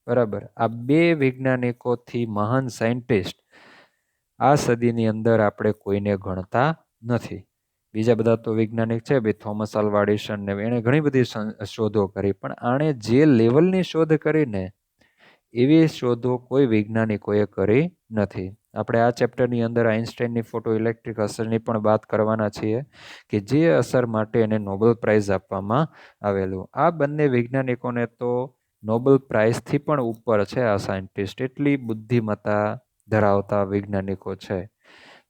બરાબર? આ બે વૈજ્ઞાનિકોથી મહાન સાયન્ટિસ્ટ આ સદીની અંદર આપણે કોઈને ગણતા નથી. બીજા બધા તો વૈજ્ઞાનિક છે ભાઈ, થોમસ આલ્વા એડિસન ને એણે ઘણી બધી શોધો કરી, પણ આણે જે લેવલની શોધ કરીને એવી શોધો કોઈ વૈજ્ઞાનિકોએ કરી નથી. આપણે આ ચેપ્ટરની અંદર આઇન્સ્ટાઈનની ફોટો ઇલેક્ટ્રિક અસરની પણ વાત કરવાના છીએ કે જે અસર માટે એને નોબેલ પ્રાઇઝ આપવામાં આવેલું. આ બંને વૈજ્ઞાનિકોને તો નોબેલ પ્રાઇઝથી પણ ઉપર છે આ સાયન્ટિસ્ટ, એટલી બુદ્ધિમત્તા ધરાવતા વૈજ્ઞાનિકો છે.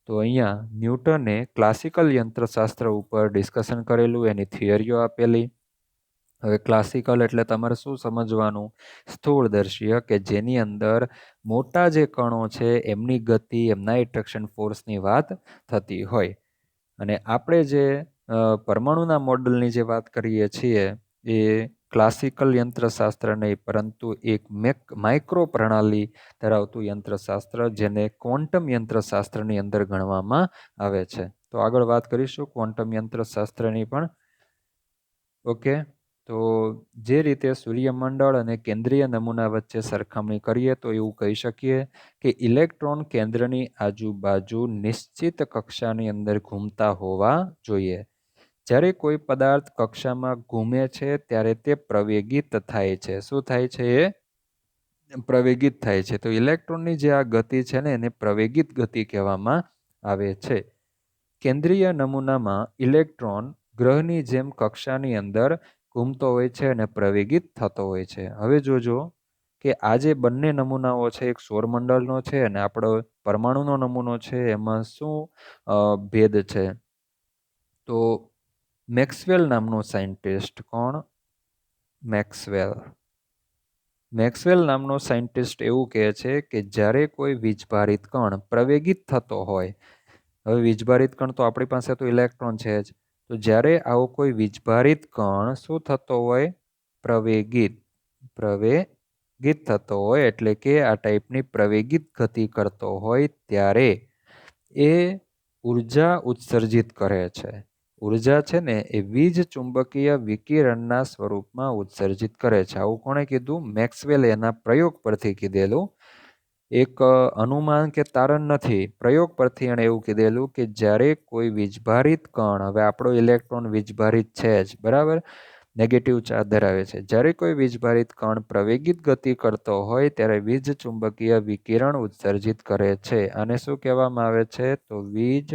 તો અહીંયા ન્યૂટને ક્લાસિકલ યંત્રશાસ્ત્ર ઉપર ડિસ્કશન કરેલું, એની થિયરીઓ આપેલી. હવે ક્લાસિકલ એટલે તમારે શું સમજવાનું? સ્થૂળદર્શીય, કે જેની અંદર મોટા જે કણો છે એમની ગતિ, એમના એટ્રેક્શન ફોર્સની વાત થતી હોય. અને આપણે જે પરમાણુના મોડલની જે વાત કરીએ છીએ એ ક્લાસિકલ યંત્રશાસ્ત્ર નહીં, પરંતુ એક માઇક્રો પ્રણાલી ધરાવતું યંત્રશાસ્ત્ર, જેને ક્વોન્ટમ યંત્રશાસ્ત્રની અંદર ગણવામાં આવે છે. તો આગળ વાત કરીશું ક્વોન્ટમ યંત્રશાસ્ત્રની પણ. ઓકે, તો જે રીતે સૂર્યમંડળ અને કેન્દ્રીય નમૂના વચ્ચે સરખામણી કરીએ તો એવું કહી શકીએ કે ઇલેક્ટ્રોન કેન્દ્રની આજુબાજુ નિશ્ચિત કક્ષાની અંદર ઘૂમતા હોવા જોઈએ. જ્યારે કોઈ પદાર્થ કક્ષામાં ઘૂમે છે ત્યારે તે પ્રવેગિત થાય છે. શું થાય છે? એ પ્રવેગિત થાય છે. તો ઇલેક્ટ્રોનની જે આ ગતિ છે ને એને પ્રવેગિત ગતિ કહેવામાં આવે છે. કેન્દ્રીય નમૂનામાં ઇલેક્ટ્રોન ગ્રહની જેમ કક્ષાની અંદર ઘૂમતો હોય છે અને પ્રવેગિત થતો હોય છે. હવે જોજો કે આ જે બંને નમૂનાઓ છે, એક સૌરમંડળનો છે અને આપણો પરમાણુનો નમૂનો છે, એમાં શું ભેદ છે? તો મેક્સવેલ નામનો સાયન્ટિસ્ટ, કોણ? મેક્સવેલ નામનો સાયન્ટિસ્ટ એવું કહે છે કે જ્યારે કોઈ વીજભારિત કણ પ્રવેગિત થતો હોય, હવે વીજભારિત કણ તો આપણી પાસે તો ઇલેક્ટ્રોન છે જ, તો જ્યારે આવો કોઈ વીજભારિત કણ શું થતો હોય? પ્રવેગિત થતો હોય, એટલે કે આ ટાઈપની પ્રવેગિત ગતિ કરતો હોય ત્યારે એ ઉર્જા ઉત્સર્જિત કરે છે. ઉર્જા છે ને એ વીજ ચુંબકીય વિકિરણના સ્વરૂપમાં ઉત્સર્જિત કરે છે. આવું કોણે કીધું? મેક્સવેલે એના પ્રયોગ પરથી કીધેલું. એક અનુમાન કે તારણ નથી, પ્રયોગ પરથી એણે એવું કીધેલું કે જ્યારે કોઈ વીજભારિત કણ, હવે આપણો ઇલેક્ટ્રોન વીજભારિત છે જ, બરાબર, નેગેટિવ ચાર્જ ધરાવે છે. જ્યારે કોઈ વીજભારિત કણ પ્રવેગિત ગતિ કરતો હોય ત્યારે વીજ ચુંબકીય વિકિરણ ઉત્સર્જિત કરે છે. આને શું કહેવામાં આવે છે? તો વીજ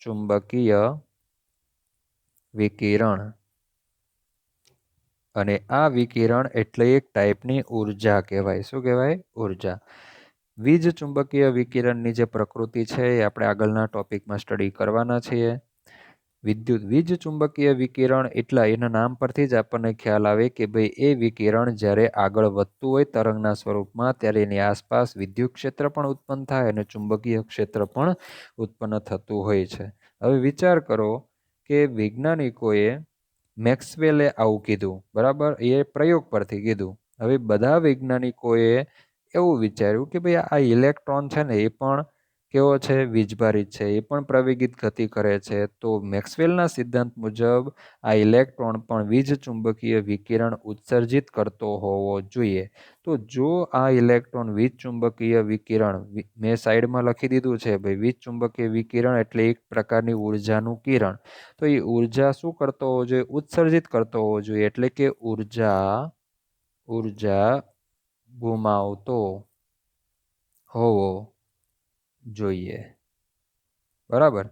ચુંબકીય વિકિરણ. અને આ વિકિરણ એટલે એક ટાઈપની ઉર્જા કહેવાય. શું કહેવાય? ઉર્જા. વીજ ચુંબકીય વિકિરણની જે પ્રકૃતિ છે એ આપણે આગળના ટોપિકમાં સ્ટડી કરવાના છીએ. વીજ ચુંબકીય વિકિરણ એટલા એના નામ પરથી જ આપણને ખ્યાલ આવે કે ભાઈ એ વિકિરણ જ્યારે આગળ વધતું હોય તરંગના સ્વરૂપમાં ત્યારે એની આસપાસ વિદ્યુત ક્ષેત્ર પણ ઉત્પન્ન થાય અને ચુંબકીય ક્ષેત્ર પણ ઉત્પન્ન થતું હોય છે. હવે વિચાર કરો કે વૈજ્ઞાનિકોએ મેક્સવેલે આવું કીધું, બરાબર, એ પ્રયોગ પરથી કીધું. હવે બધા વૈજ્ઞાનિકોએ એવું વિચાર્યું કે ભાઈ આ ઇલેક્ટ્રોન છે ને એ પણ કેવો છે, વીજભારિત છે, એ પણ પ્રવેગિત ગતિ કરે છે. તો મેક્સવેલના સિદ્ધાંત મુજબ આ ઇલેક્ટ્રોન પણ વીજ ચુંબકીય વિકિરણ ઉત્સર્જિત કરતો હોવો જોઈએ. તો જો આ ઇલેક્ટ્રોન વીજ ચુંબકીય વિકિરણ, મેં સાઈડમાં લખી દીધું છે ભાઈ, વીજ ચુંબકીય વિકિરણ એટલે એક પ્રકારની ઉર્જાનું કિરણ. તો એ ઉર્જા શું કરતો હોવો જોઈએ? ઉત્સર્જિત કરતો હોવો જોઈએ. એટલે કે ઉર્જા ગુમાવતો હોવો જોઈએ. બરાબર.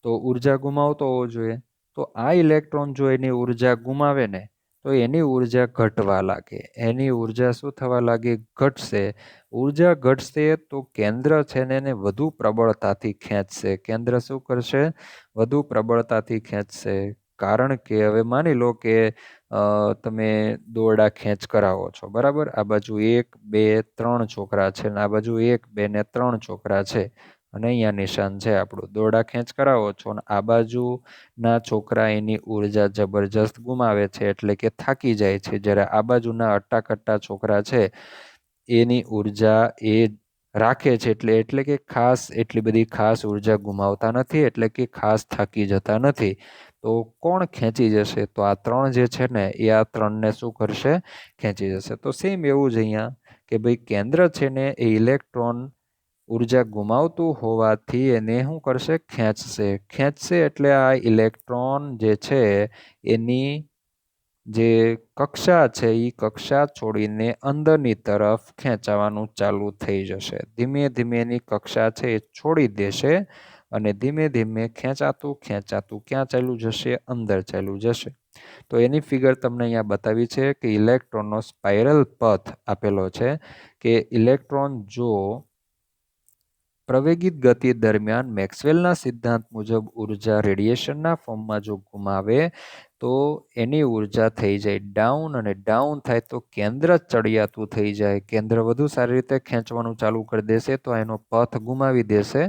તો ઉર્જા ગુમાવતો હોવો જોઈએ. તો આ ઇલેક્ટ્રોન જો એની ઉર્જા ગુમાવે ને તો એની ઉર્જા ઘટવા લાગે. એની ઉર્જા શું થવા લાગે? ઘટશે. ઉર્જા ઘટશે તો કેન્દ્ર છે ને એને વધુ પ્રબળતાથી ખેંચશે. કેન્દ્ર શું કરશે? વધુ પ્રબળતાથી ખેંચશે. કારણ કે હવે માની લો કે તમે દોરડા ખેંચ કરાવો છો, બરાબર? આ બાજુ 1, 2, 3 છોકરા છે ને આ બાજુ 1, 2 ને 3 છોકરા છે અને અહીંયા નિશાન છે આપણું. દોરડા ખેંચ કરાવો છો અને આ બાજુના છોકરા એની ઉર્જા જબરજસ્ત ગુમાવે છે એટલે કે થાકી જાય છે, જ્યારે આ બાજુના અટ્ટા-કટ્ટા છોકરા છે એની ઉર્જા એ રાખે છે, એટલે કે ખાસ એટલી બધી ખાસ ઉર્જા ગુમાવતા નથી, એટલે કે ખાસ થાકી જતા નથી. તો કોણ ખેંચી જશે? તો આ 3 જે છે ને એ આ 3ને શું કરશે? ખેંચી જશે. તો સેમ એવું જ અહીંયા કે ભાઈ કેન્દ્ર છે ને એ ઇલેક્ટ્રોન ઉર્જા ગુમાવતું હોવાથી એને શું કરશે? ખેંચશે. ખેંચશે એટલે આ ઇલેક્ટ્રોન જે છે એની જે કક્ષા છે એ કક્ષા છોડીને અંદરની તરફ ખેંચાવાનું ચાલુ થઈ જશે. ધીમે ધીમે એની કક્ષા છે એ છોડી દેશે અને ધીમે ધીમે ખેંચાતું ક્યાં ચાલ્યું જશે? અંદર ચાલ્યું જશે. તો એની ફિગર તમને અહીંયા બતાવી છે કે ઇલેક્ટ્રોનનો સ્પાઇરલ પથ આપેલો છે કે ઇલેક્ટ્રોન જો પ્રવેગિત ગતિ દરમિયાન મેક્સવેલના સિદ્ધાંત મુજબ ઉર્જા રેડિયેશનના ફોર્મમાં જો ગુમાવે તો એની ઉર્જા થઈ જાય ડાઉન, અને ડાઉન થાય તો કેન્દ્ર ચડિયાતું થઈ જાય. કેન્દ્ર વધુ સારી રીતે ખેંચવાનું ચાલુ કરી દેશે તો એનો પથ ગુમાવી દેશે,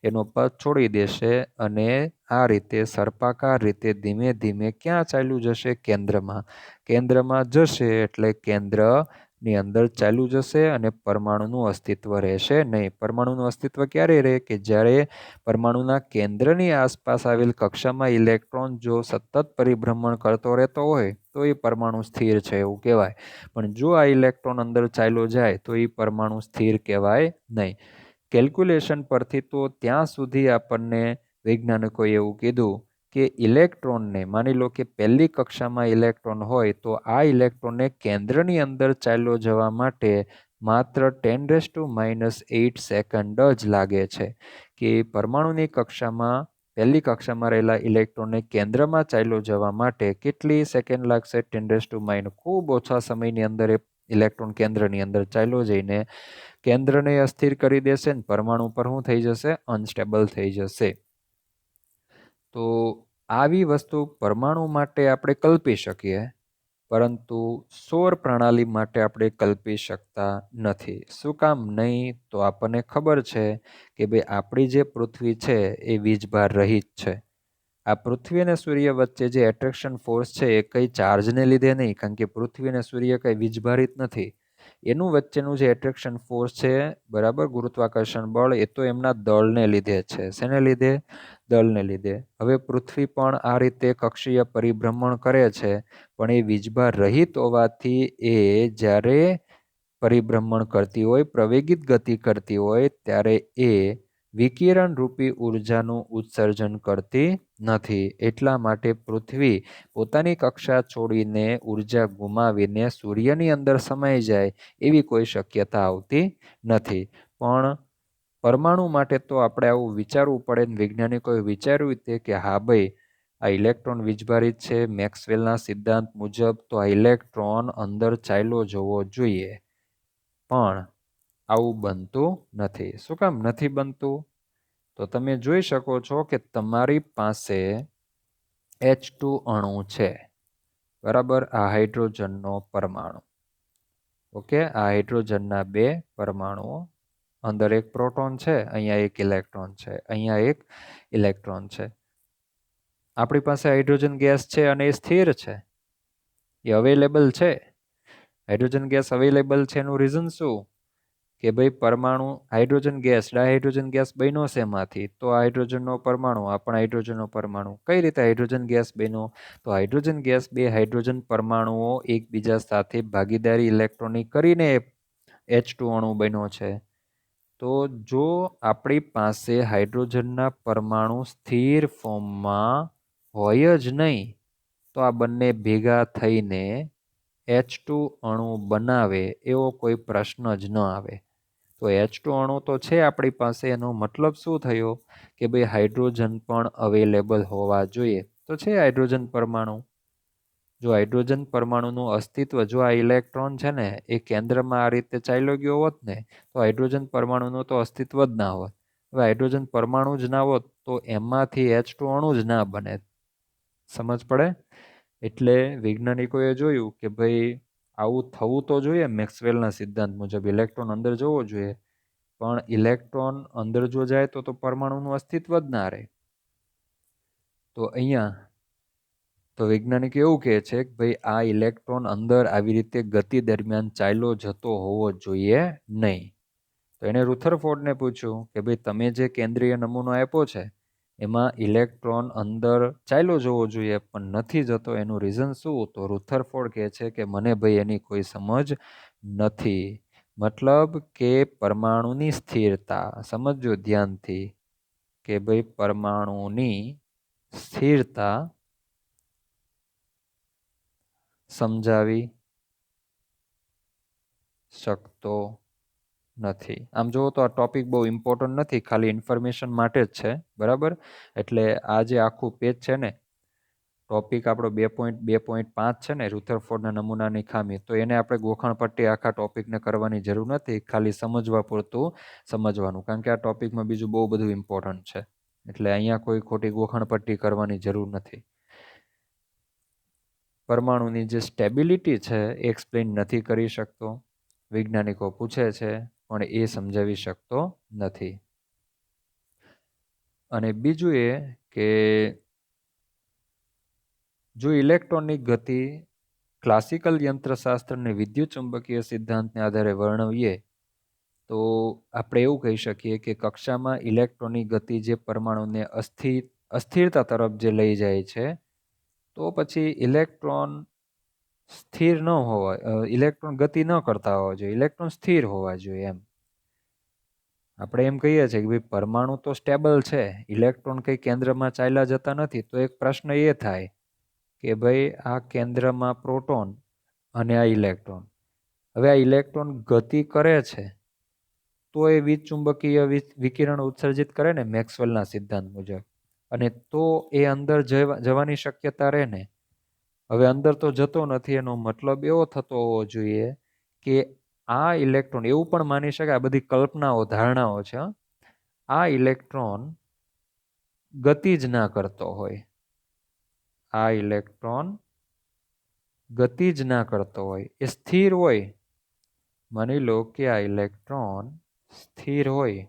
એનો પથ છોડી દેશે અને આ રીતે સર્પાકાર રીતે ધીમે ધીમે ક્યાં ચાલ્યું જશે? કેન્દ્રમાં. કેન્દ્રમાં જશે એટલે કેન્દ્રની અંદર ચાલ્યું જશે અને પરમાણુનું અસ્તિત્વ રહેશે નહીં. પરમાણુનું અસ્તિત્વ ક્યારે રહે? કે જ્યારે પરમાણુના કેન્દ્રની આસપાસ આવેલ કક્ષામાં ઇલેક્ટ્રોન જો સતત પરિભ્રમણ કરતો રહેતો હોય તો એ પરમાણુ સ્થિર છે એવું કહેવાય. પણ જો આ ઇલેક્ટ્રોન અંદર ચાલ્યો જાય તો એ પરમાણુ સ્થિર કહેવાય નહીં. કેલ્ક્યુલેશન પરથી તો ત્યાં સુધી આપણને વૈજ્ઞાનિકોએ એવું કીધું કે ઇલેક્ટ્રોનને માની લો કે પહેલી કક્ષામાં ઇલેક્ટ્રોન હોય તો આ ઇલેક્ટ્રોનને કેન્દ્રની અંદર ચાલ્યો જવા માટે માત્ર 10⁻⁸ સેકન્ડ જ લાગે છે. કે પરમાણુની કક્ષામાં પહેલી કક્ષામાં રહેલા ઇલેક્ટ્રોનને કેન્દ્રમાં ચાલ્યો જવા માટે કેટલી સેકન્ડ લાગશે? 10⁻⁻. ખૂબ ઓછા સમયની અંદર એ ઇલેક્ટ્રોન કેન્દ્રની અંદર ચાલ્યો જઈને કેન્દ્રને અસ્થિર કરી દેશે ને પરમાણુ પર શું થઈ જશે? અનસ્ટેબલ થઈ જશે. તો આવી વસ્તુ પરમાણુ માટે આપણે કલ્પી શકીએ, પરંતુ સૌર પ્રણાલી માટે આપણે કલ્પી શકતા નથી. શું કામ નહીં? તો આપણને ખબર છે કે ભાઈ આપણી જે પૃથ્વી છે એ વીજભાર રહિત છે. આ પૃથ્વી અને સૂર્ય વચ્ચે જે એટ્રેક્શન ફોર્સ છે એ કઈ ચાર્જને લીધે નહીં, કારણ કે પૃથ્વી અને સૂર્ય કઈ વીજભારિત નથી. એનું વચ્ચેનું જે એટ્રેક્શન ફોર્સ છે, બરાબર, ગુરુત્વાકર્ષણ બળ, એ તો એમના દળને લીધે છે. શેને લીધે? દળને લીધે. હવે પૃથ્વી પણ આ રીતે કક્ષીય પરિભ્રમણ કરે છે, પણ એ વીજભાર રહિત હોવાથી એ જ્યારે પરિભ્રમણ કરતી હોય, પ્રવેગિત ગતિ કરતી હોય ત્યારે એ વિકિરણ રૂપી ઉર્જાનું ઉત્સર્જન કરતી નથી. એટલા માટે પૃથ્વી પોતાની કક્ષા છોડીને ઉર્જા ગુમાવીને સૂર્યની અંદર સમાઈ જાય એવી કોઈ શક્યતા આવતી નથી. પણ પરમાણુ માટે તો આપણે આવું વિચારવું પડે. વૈજ્ઞાનિકોએ વિચાર્યું તે કે હા ભાઈ આ ઇલેક્ટ્રોન વીજભારિત છે, મેક્સવેલના સિદ્ધાંત મુજબ તો આ ઇલેક્ટ્રોન અંદર ચાલ્યો જવો જોઈએ. પણ આવું બનતું નથી. શું કામ નથી બનતું? તો તમે જોઈ શકો છો કે તમારી પાસે H2 અણુ છે, બરાબર, આ હાઇડ્રોજનનો પરમાણુ. ઓકે, આ હાઇડ્રોજનના 2 પરમાણુઓ, અંદર એક પ્રોટોન છે, અહીંયા એક ઇલેક્ટ્રોન છે, અહીંયા એક ઇલેક્ટ્રોન છે. આપણી પાસે હાઇડ્રોજન ગેસ છે અને એ સ્થિર છે, એ અવેલેબલ છે. હાઇડ્રોજન ગેસ અવેલેબલ છે એનું રીઝન શું કે ભાઈ પરમાણુ હાઇડ્રોજન ગેસ ડાયહાઇડ્રોજન ગેસ બન્યો છે એમાંથી તો હાઇડ્રોજનનો પરમાણુ આ પણ હાઇડ્રોજનનો પરમાણુ કઈ રીતે હાઇડ્રોજન ગેસ બન્યો તો હાઇડ્રોજન ગેસ બે હાઇડ્રોજન પરમાણુઓ એકબીજા સાથે ભાગીદારી ઇલેક્ટ્રોનિક કરીને H2 અણુ બન્યો છે તો જો આપણી પાસે હાઇડ્રોજનના પરમાણુ સ્થિર ફોર્મમાં હોય જ નહીં તો આ બંને ભેગા થઈને H2 અણુ બનાવે એવો કોઈ પ્રશ્ન જ ન આવે તો H2 અણુ તો છે આપણી પાસે એનો મતલબ શું થયો કે ભાઈ હાઇડ્રોજન પણ અવેલેબલ હોવા જોઈએ તો છે હાઇડ્રોજન પરમાણુ જો હાઇડ્રોજન પરમાણુનું અસ્તિત્વ જો આ ઇલેક્ટ્રોન છે ને એ કેન્દ્રમાં આ રીતે ચાલ્યો ગયો હોત ને તો હાઇડ્રોજન પરમાણુનું તો અસ્તિત્વ જ ના હોત હવે હાઇડ્રોજન પરમાણુ જ ના હોત તો એમાંથી H2 અણુ જ ના બને સમજ પડે એટલે વૈજ્ઞાનિકોએ જોયું કે ભાઈ આવું થવું તો જોઈએ મેક્સવેલના સિદ્ધાંત મુજબ ઇલેક્ટ્રોન અંદર જવો જોઈએ પણ ઇલેક્ટ્રોન અંદર જો જાય તો પરમાણુનું અસ્તિત્વ જ ના રહે તો અહીંયા તો વૈજ્ઞાનિક એવું કહે છે કે ભાઈ આ ઇલેક્ટ્રોન અંદર આવી રીતે ગતિ દરમિયાન ચાલ્યો જતો હોવો જોઈએ નહીં તો એને રુથરફોર્ડને પૂછ્યું કે ભાઈ તમે જે કેન્દ્રીય નમૂનો આપ્યો છે એમાં ઇલેક્ટ્રોન અંદર ચાલ્યો જવો જોઈએ પણ નથી જતો એનું રીઝન શું તો રુથરફોર્ડ કહે છે કે મને ભાઈ એની કોઈ સમજ નથી મતલબ કે પરમાણુની સ્થિરતા સમજો ધ્યાનથી કે ભાઈ પરમાણુની સ્થિરતા સમજાવી શકતો નથી આમ જુઓ તો આ ટોપિક બહુ ઇમ્પોર્ટન્ટ નથી ખાલી ઇન્ફોર્મેશન માટે જ છે બરાબર એટલે આ જે આખું પેજ છે ને ટોપિક આપણો 2.2.5 છે ને રુથરફોર્ડના નમૂનાની ખામી તો એને આપણે ગોખણ પટ્ટી આખા ટોપિકને કરવાની જરૂર નથી ખાલી સમજવા પૂરતું સમજવાનું કારણ કે આ ટોપિકમાં બીજું બહુ બધું ઇમ્પોર્ટન્ટ છે એટલે અહીંયા કોઈ ખોટી ગોખણ પટ્ટી કરવાની જરૂર નથી પરમાણુની જે સ્ટેબિલિટી છે એ એક્સપ્લેન નથી કરી શકતો વૈજ્ઞાનિકો પૂછે છે પણ એ સમજાવી શકતો નથી અને બીજું એ કે જો ઇલેક્ટ્રોનની ગતિ ક્લાસિકલ યંત્રશાસ્ત્ર અને વિદ્યુત ચુંબકીય સિદ્ધાંતને આધારે વર્ણવીએ તો આપણે એવું કહી શકીએ કે કક્ષામાં ઇલેક્ટ્રોનની ગતિ જે પરમાણુને અસ્થિરતા તરફ જે લઈ જાય છે તો પછી ઇલેક્ટ્રોન સ્થિર ન હોવા ઇલેક્ટ્રોન ગતિ ન કરતા હોવા જોઈએ ઇલેક્ટ્રોન સ્થિર હોવા જોઈએ એમ આપણે એમ કહીએ છીએ કે ભાઈ પરમાણુ તો સ્ટેબલ છે ઇલેક્ટ્રોન કઈ કેન્દ્રમાં ચાલ્યા જતા નથી તો એક પ્રશ્ન એ થાય કે ભાઈ આ કેન્દ્રમાં પ્રોટોન અને આ ઇલેક્ટ્રોન હવે આ ઇલેક્ટ્રોન ગતિ કરે છે તો એ વીજચુંબકીય વિકિરણ ઉત્સર્જિત કરે ને મેક્સવેલના સિદ્ધાંત મુજબ અને તો એ અંદર જવાની શક્યતા રહે ને હવે અંદર તો જતો નથી એનો મતલબ એવો થતો હોવો જોઈએ કે આ ઇલેક્ટ્રોન એવું પણ માની શકાય આ બધી કલ્પનાઓ ધારણાઓ છે આ ઇલેક્ટ્રોન ગતિ જ ના કરતો હોય આ ઇલેક્ટ્રોન ગતિ જ ના કરતો હોય એ સ્થિર હોય માની લો કે આ ઇલેક્ટ્રોન સ્થિર હોય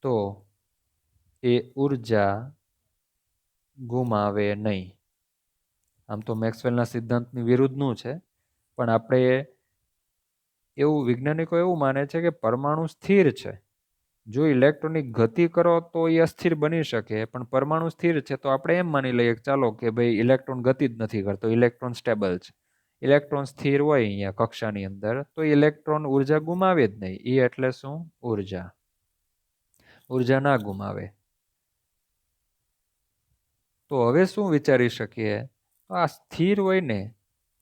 તો એ ઉર્જા ગુમાવે નહીં આમ તો મેક્સવેલના સિદ્ધાંતની વિરુદ્ધનું છે પણ આપણે એવું વૈજ્ઞાનિકો એવું માને છે કે પરમાણુ સ્થિર છે જો ઇલેક્ટ્રોનની ગતિ કરો તો એ અસ્થિર બની શકે પણ પરમાણુ સ્થિર છે તો આપણે એમ માની લઈએ ચાલો કે ભાઈ ઇલેક્ટ્રોન ગતિ જ નથી કરતો ઇલેક્ટ્રોન સ્ટેબલ છે ઇલેક્ટ્રોન સ્થિર હોય અહીંયા કક્ષાની અંદર તો ઇલેક્ટ્રોન ઉર્જા ગુમાવે જ નહીં એ એટલે શું ઉર્જા ના ગુમાવે તો હવે શું વિચારી શકીએ તો આ સ્થિર હોય ને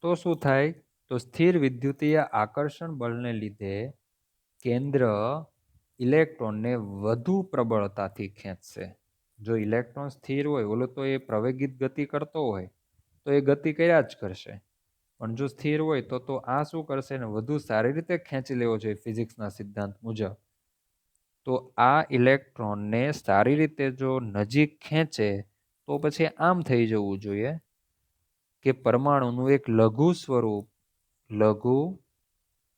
તો શું થાય તો સ્થિર વિદ્યુતીય આકર્ષણ બળને લીધે કેન્દ્ર ઇલેક્ટ્રોનને વધુ પ્રબળતાથી ખેંચશે જો ઇલેક્ટ્રોન સ્થિર હોય ઓલો તો એ પ્રવેગિત ગતિ કરતો હોય તો એ ગતિ કર્યા જ કરશે પણ જો સ્થિર હોય તો આ શું કરશે ને વધુ સારી રીતે ખેંચી લેવો જોઈએ ફિઝિક્સના સિદ્ધાંત મુજબ તો આ ઇલેક્ટ્રોનને સારી રીતે જો નજીક ખેંચે તો પછી આમ થઈ જવું જોઈએ કે પરમાણુનું એક લઘુ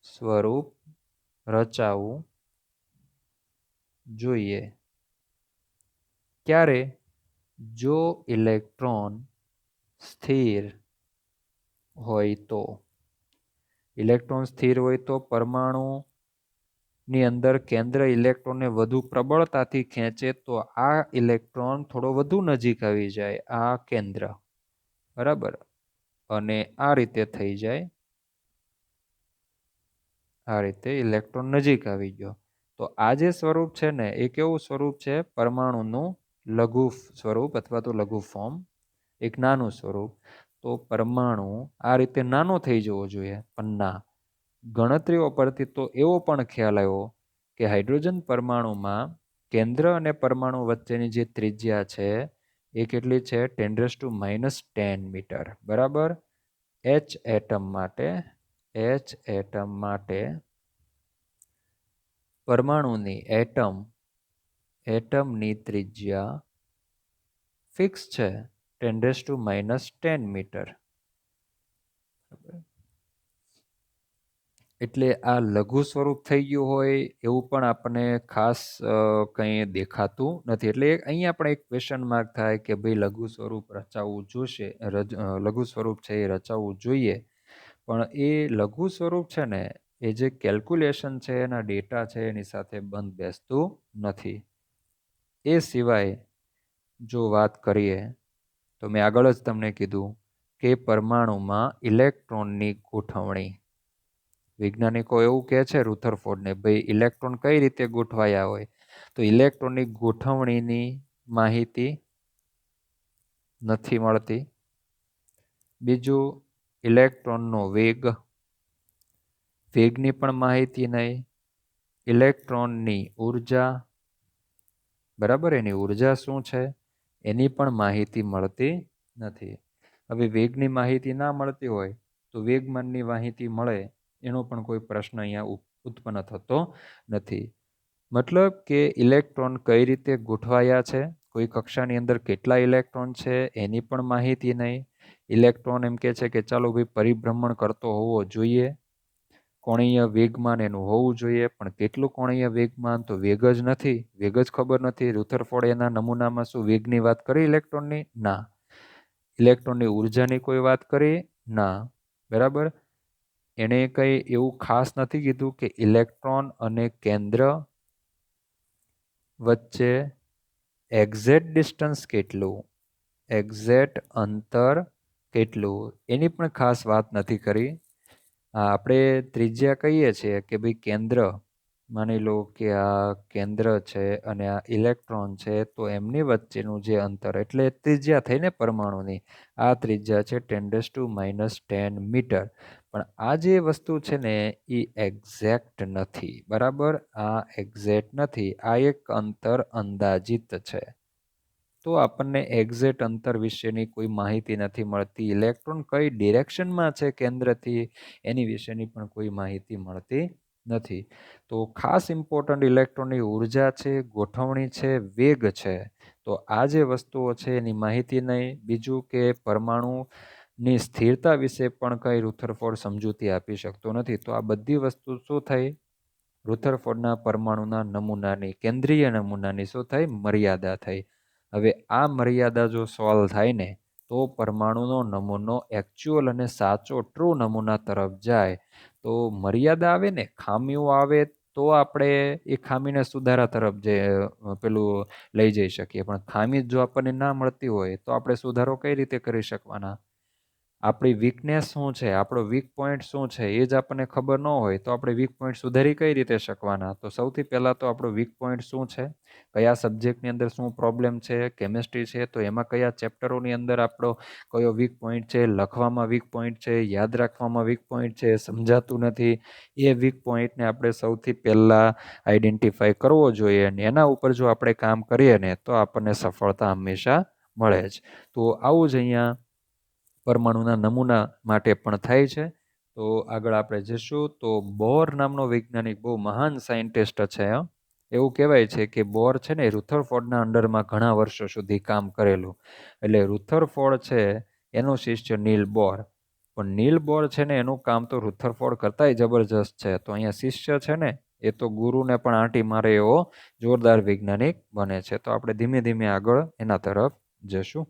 સ્વરૂપ રચાવું જોઈએ ક્યારે જો ઇલેક્ટ્રોન સ્થિર હોય તો ઇલેક્ટ્રોન સ્થિર હોય તો પરમાણુની અંદર કેન્દ્ર ઇલેક્ટ્રોનને વધુ પ્રબળતાથી ખેંચે તો આ ઇલેક્ટ્રોન થોડો વધુ નજીક આવી જાય આ કેન્દ્ર, બરાબર, અને આ રીતે થઈ જાય, આ રીતે ઇલેક્ટ્રોન નજીક આવી ગયો. તો આ જે સ્વરૂપ છે ને એ કેવું સ્વરૂપ છે? પરમાણુનું લઘુ સ્વરૂપ અથવા તો લઘુ ફોર્મ, એક નાનું સ્વરૂપ. તો પરમાણુ આ રીતે નાનો થઈ જવો જોઈએ, પણ ના. ગણતરીઓ પરથી તો એવો પણ ખ્યાલ આવ્યો કે હાઇડ્રોજન પરમાણુમાં કેન્દ્ર અને પરમાણુ વચ્ચેની જે ત્રિજ્યા છે એ કેટલી છે? 10⁻⁻10 મીટર, બરાબર. H એટમ માટે પરમાણુની એટમની ત્રિજ્યા ફિક્સ છે 10⁻10 મીટર. એટલે આ લઘુ સ્વરૂપ થઈ ગયું હોય એવું પણ આપણને ખાસ કંઈ દેખાતું નથી. એટલે અહીંયા પણ એક ક્વેશ્ચન માર્ક થાય કે ભાઈ લઘુ સ્વરૂપ રચાવવું જોશે, લઘુ સ્વરૂપ છે એ રચાવવું જોઈએ, પણ એ લઘુ સ્વરૂપ છે ને એ જે કેલ્ક્યુલેશન છે એના ડેટા છે એની સાથે બંધ બેસતું નથી. એ સિવાય જો વાત કરીએ તો મેં આગળ જ તમને કીધું કે પરમાણુમાં ઇલેક્ટ્રોનની ગોઠવણી, વૈજ્ઞાનિકો એવું કહે છે રુથરફોર્ડને, ભાઈ ઇલેક્ટ્રોન કઈ રીતે ગોઠવાયા હોય? તો ઇલેક્ટ્રોનની ગોઠવણીની માહિતી નથી મળતી. બીજું, ઇલેક્ટ્રોનનો વેગની પણ માહિતી નહીં. ઇલેક્ટ્રોનની ઉર્જા, બરાબર, એની ઉર્જા શું છે એની પણ માહિતી મળતી નથી. હવે વેગની માહિતી ના મળતી હોય તો વેગમાનની માહિતી મળે એનો પણ કોઈ પ્રશ્ન અહીંયા ઉત્પન્ન થતો નથી. મતલબ કે ઇલેક્ટ્રોન કઈ રીતે ગોઠવાયા છે, કોઈ કક્ષાની અંદર કેટલા ઇલેક્ટ્રોન છે એની પણ માહિતી નહીં. ઇલેક્ટ્રોન એમ કે છે કે ચાલો ભાઈ પરિભ્રમણ કરતો હોવો જોઈએ, કોણીય વેગમાન એનું હોવું જોઈએ, પણ કેટલું કોણીય વેગમાન? તો વેગ જ નથી, વેગ જ ખબર નથી. રુથરફોર્ડે એના નમૂનામાં શું વેગની વાત કરી ઇલેક્ટ્રોનની? ના. ઇલેક્ટ્રોનની ઉર્જાની કોઈ વાત કરી? ના, બરાબર. એણે કંઈ એવું ખાસ નથી કીધું કે ઇલેક્ટ્રોન અને કેન્દ્ર વચ્ચે એક્ઝેક્ટ ડિસ્ટન્સ કેટલું, એક્ઝેક્ટ અંતર કેટલું, એની પણ ખાસ વાત નથી કરી. આપણે ત્રિજ્યા કહીએ છીએ કે ભાઈ કેન્દ્ર, માની લો કે આ કેન્દ્ર છે અને આ ઇલેક્ટ્રોન છે, તો એમની વચ્ચેનું જે અંતર એટલે ત્રિજ્યા થઈને પરમાણુની, આ ત્રિજ્યા છે 10⁻10 મીટર. પણ આ જે વસ્તુ છે ને એ એક્ઝેક્ટ નથી, બરાબર. આ એક્ઝેક્ટ નથી, આ એક અંતર અંદાજિત છે. તો આપણને એક્ઝેક્ટ અંતર વિશેની કોઈ માહિતી નથી મળતી. ઇલેક્ટ્રોન કઈ ડિરેક્શનમાં છે કેન્દ્રથી એની વિશેની પણ કોઈ માહિતી મળતી નથી. તો ખાસ ઇમ્પોર્ટન્ટ ઇલેક્ટ્રોનની ઉર્જા છે, ગોઠવણી છે, વેગ છે. તો આ જે વસ્તુઓ છે એની માહિતી નહીં. બીજું કે પરમાણુની સ્થિરતા વિશે પણ કંઈ રુથરફોર્ડ સમજૂતી આપી શકતો નથી. તો આ બધી વસ્તુ શું થઈ? રુથરફોર્ડના પરમાણુના નમૂનાની, કેન્દ્રીય નમૂનાની શું થઈ? મર્યાદા થઈ. હવે આ મર્યાદા જો સોલ્વ થાય ને તો પરમાણુનો નમૂનો એકચ્યુઅલ અને સાચો ટ્રુ નમૂના તરફ જાય. તો મર્યાદા આવે ને, ખામીઓ આવે તો આપણે એ ખામીને સુધારા તરફ પેલું લઈ જઈ શકીએ. પણ ખામી જો આપણને ના મળતી હોય તો આપણે સુધારો કઈ રીતે કરી શકવાના? આપણી વીકનેસ શું છે, આપણો વીક પોઈન્ટ શું છે એ જ આપણને ખબર ન હોય તો આપણે વીક પોઈન્ટ સુધારી કઈ રીતે શકવાના? તો સૌથી પહેલાં તો આપણો વીક પોઈન્ટ શું છે, કયા સબ્જેક્ટની અંદર શું પ્રોબ્લેમ છે, કેમિસ્ટ્રી છે તો એમાં કયા ચેપ્ટરોની અંદર આપણો કયો વીક પોઈન્ટ છે, લખવામાં વીક પોઈન્ટ છે, યાદ રાખવામાં વીક પોઈન્ટ છે, સમજાતું નથી, એ વીક પોઈન્ટને આપણે સૌથી પહેલાં આઈડેન્ટિફાઈ કરવો જોઈએ. અને એના ઉપર જો આપણે કામ કરીએ ને તો આપણને સફળતા હંમેશા મળે જ. તો આવું જ અહીંયા પરમાણુના નમૂના માટે પણ થાય છે. તો આગળ આપણે જઈશું. તો બોર નામનો વૈજ્ઞાનિક બહુ મહાન સાયન્ટિસ્ટ છે. એવું કહેવાય છે કે બોર છે ને રુથરફોર્ડના અંડરમાં ઘણા વર્ષો સુધી કામ કરેલું. એટલે રુથરફોર્ડ છે એનો શિષ્ય નીલ બોર, પણ નીલ બોર છે ને એનું કામ તો રુથરફોર્ડ કરતાંય જબરજસ્ત છે. તો અહીંયા શિષ્ય છે ને એ તો ગુરુને પણ આંટી મારે એવો જોરદાર વૈજ્ઞાનિક બને છે. તો આપણે ધીમે ધીમે આગળ એના તરફ જશું.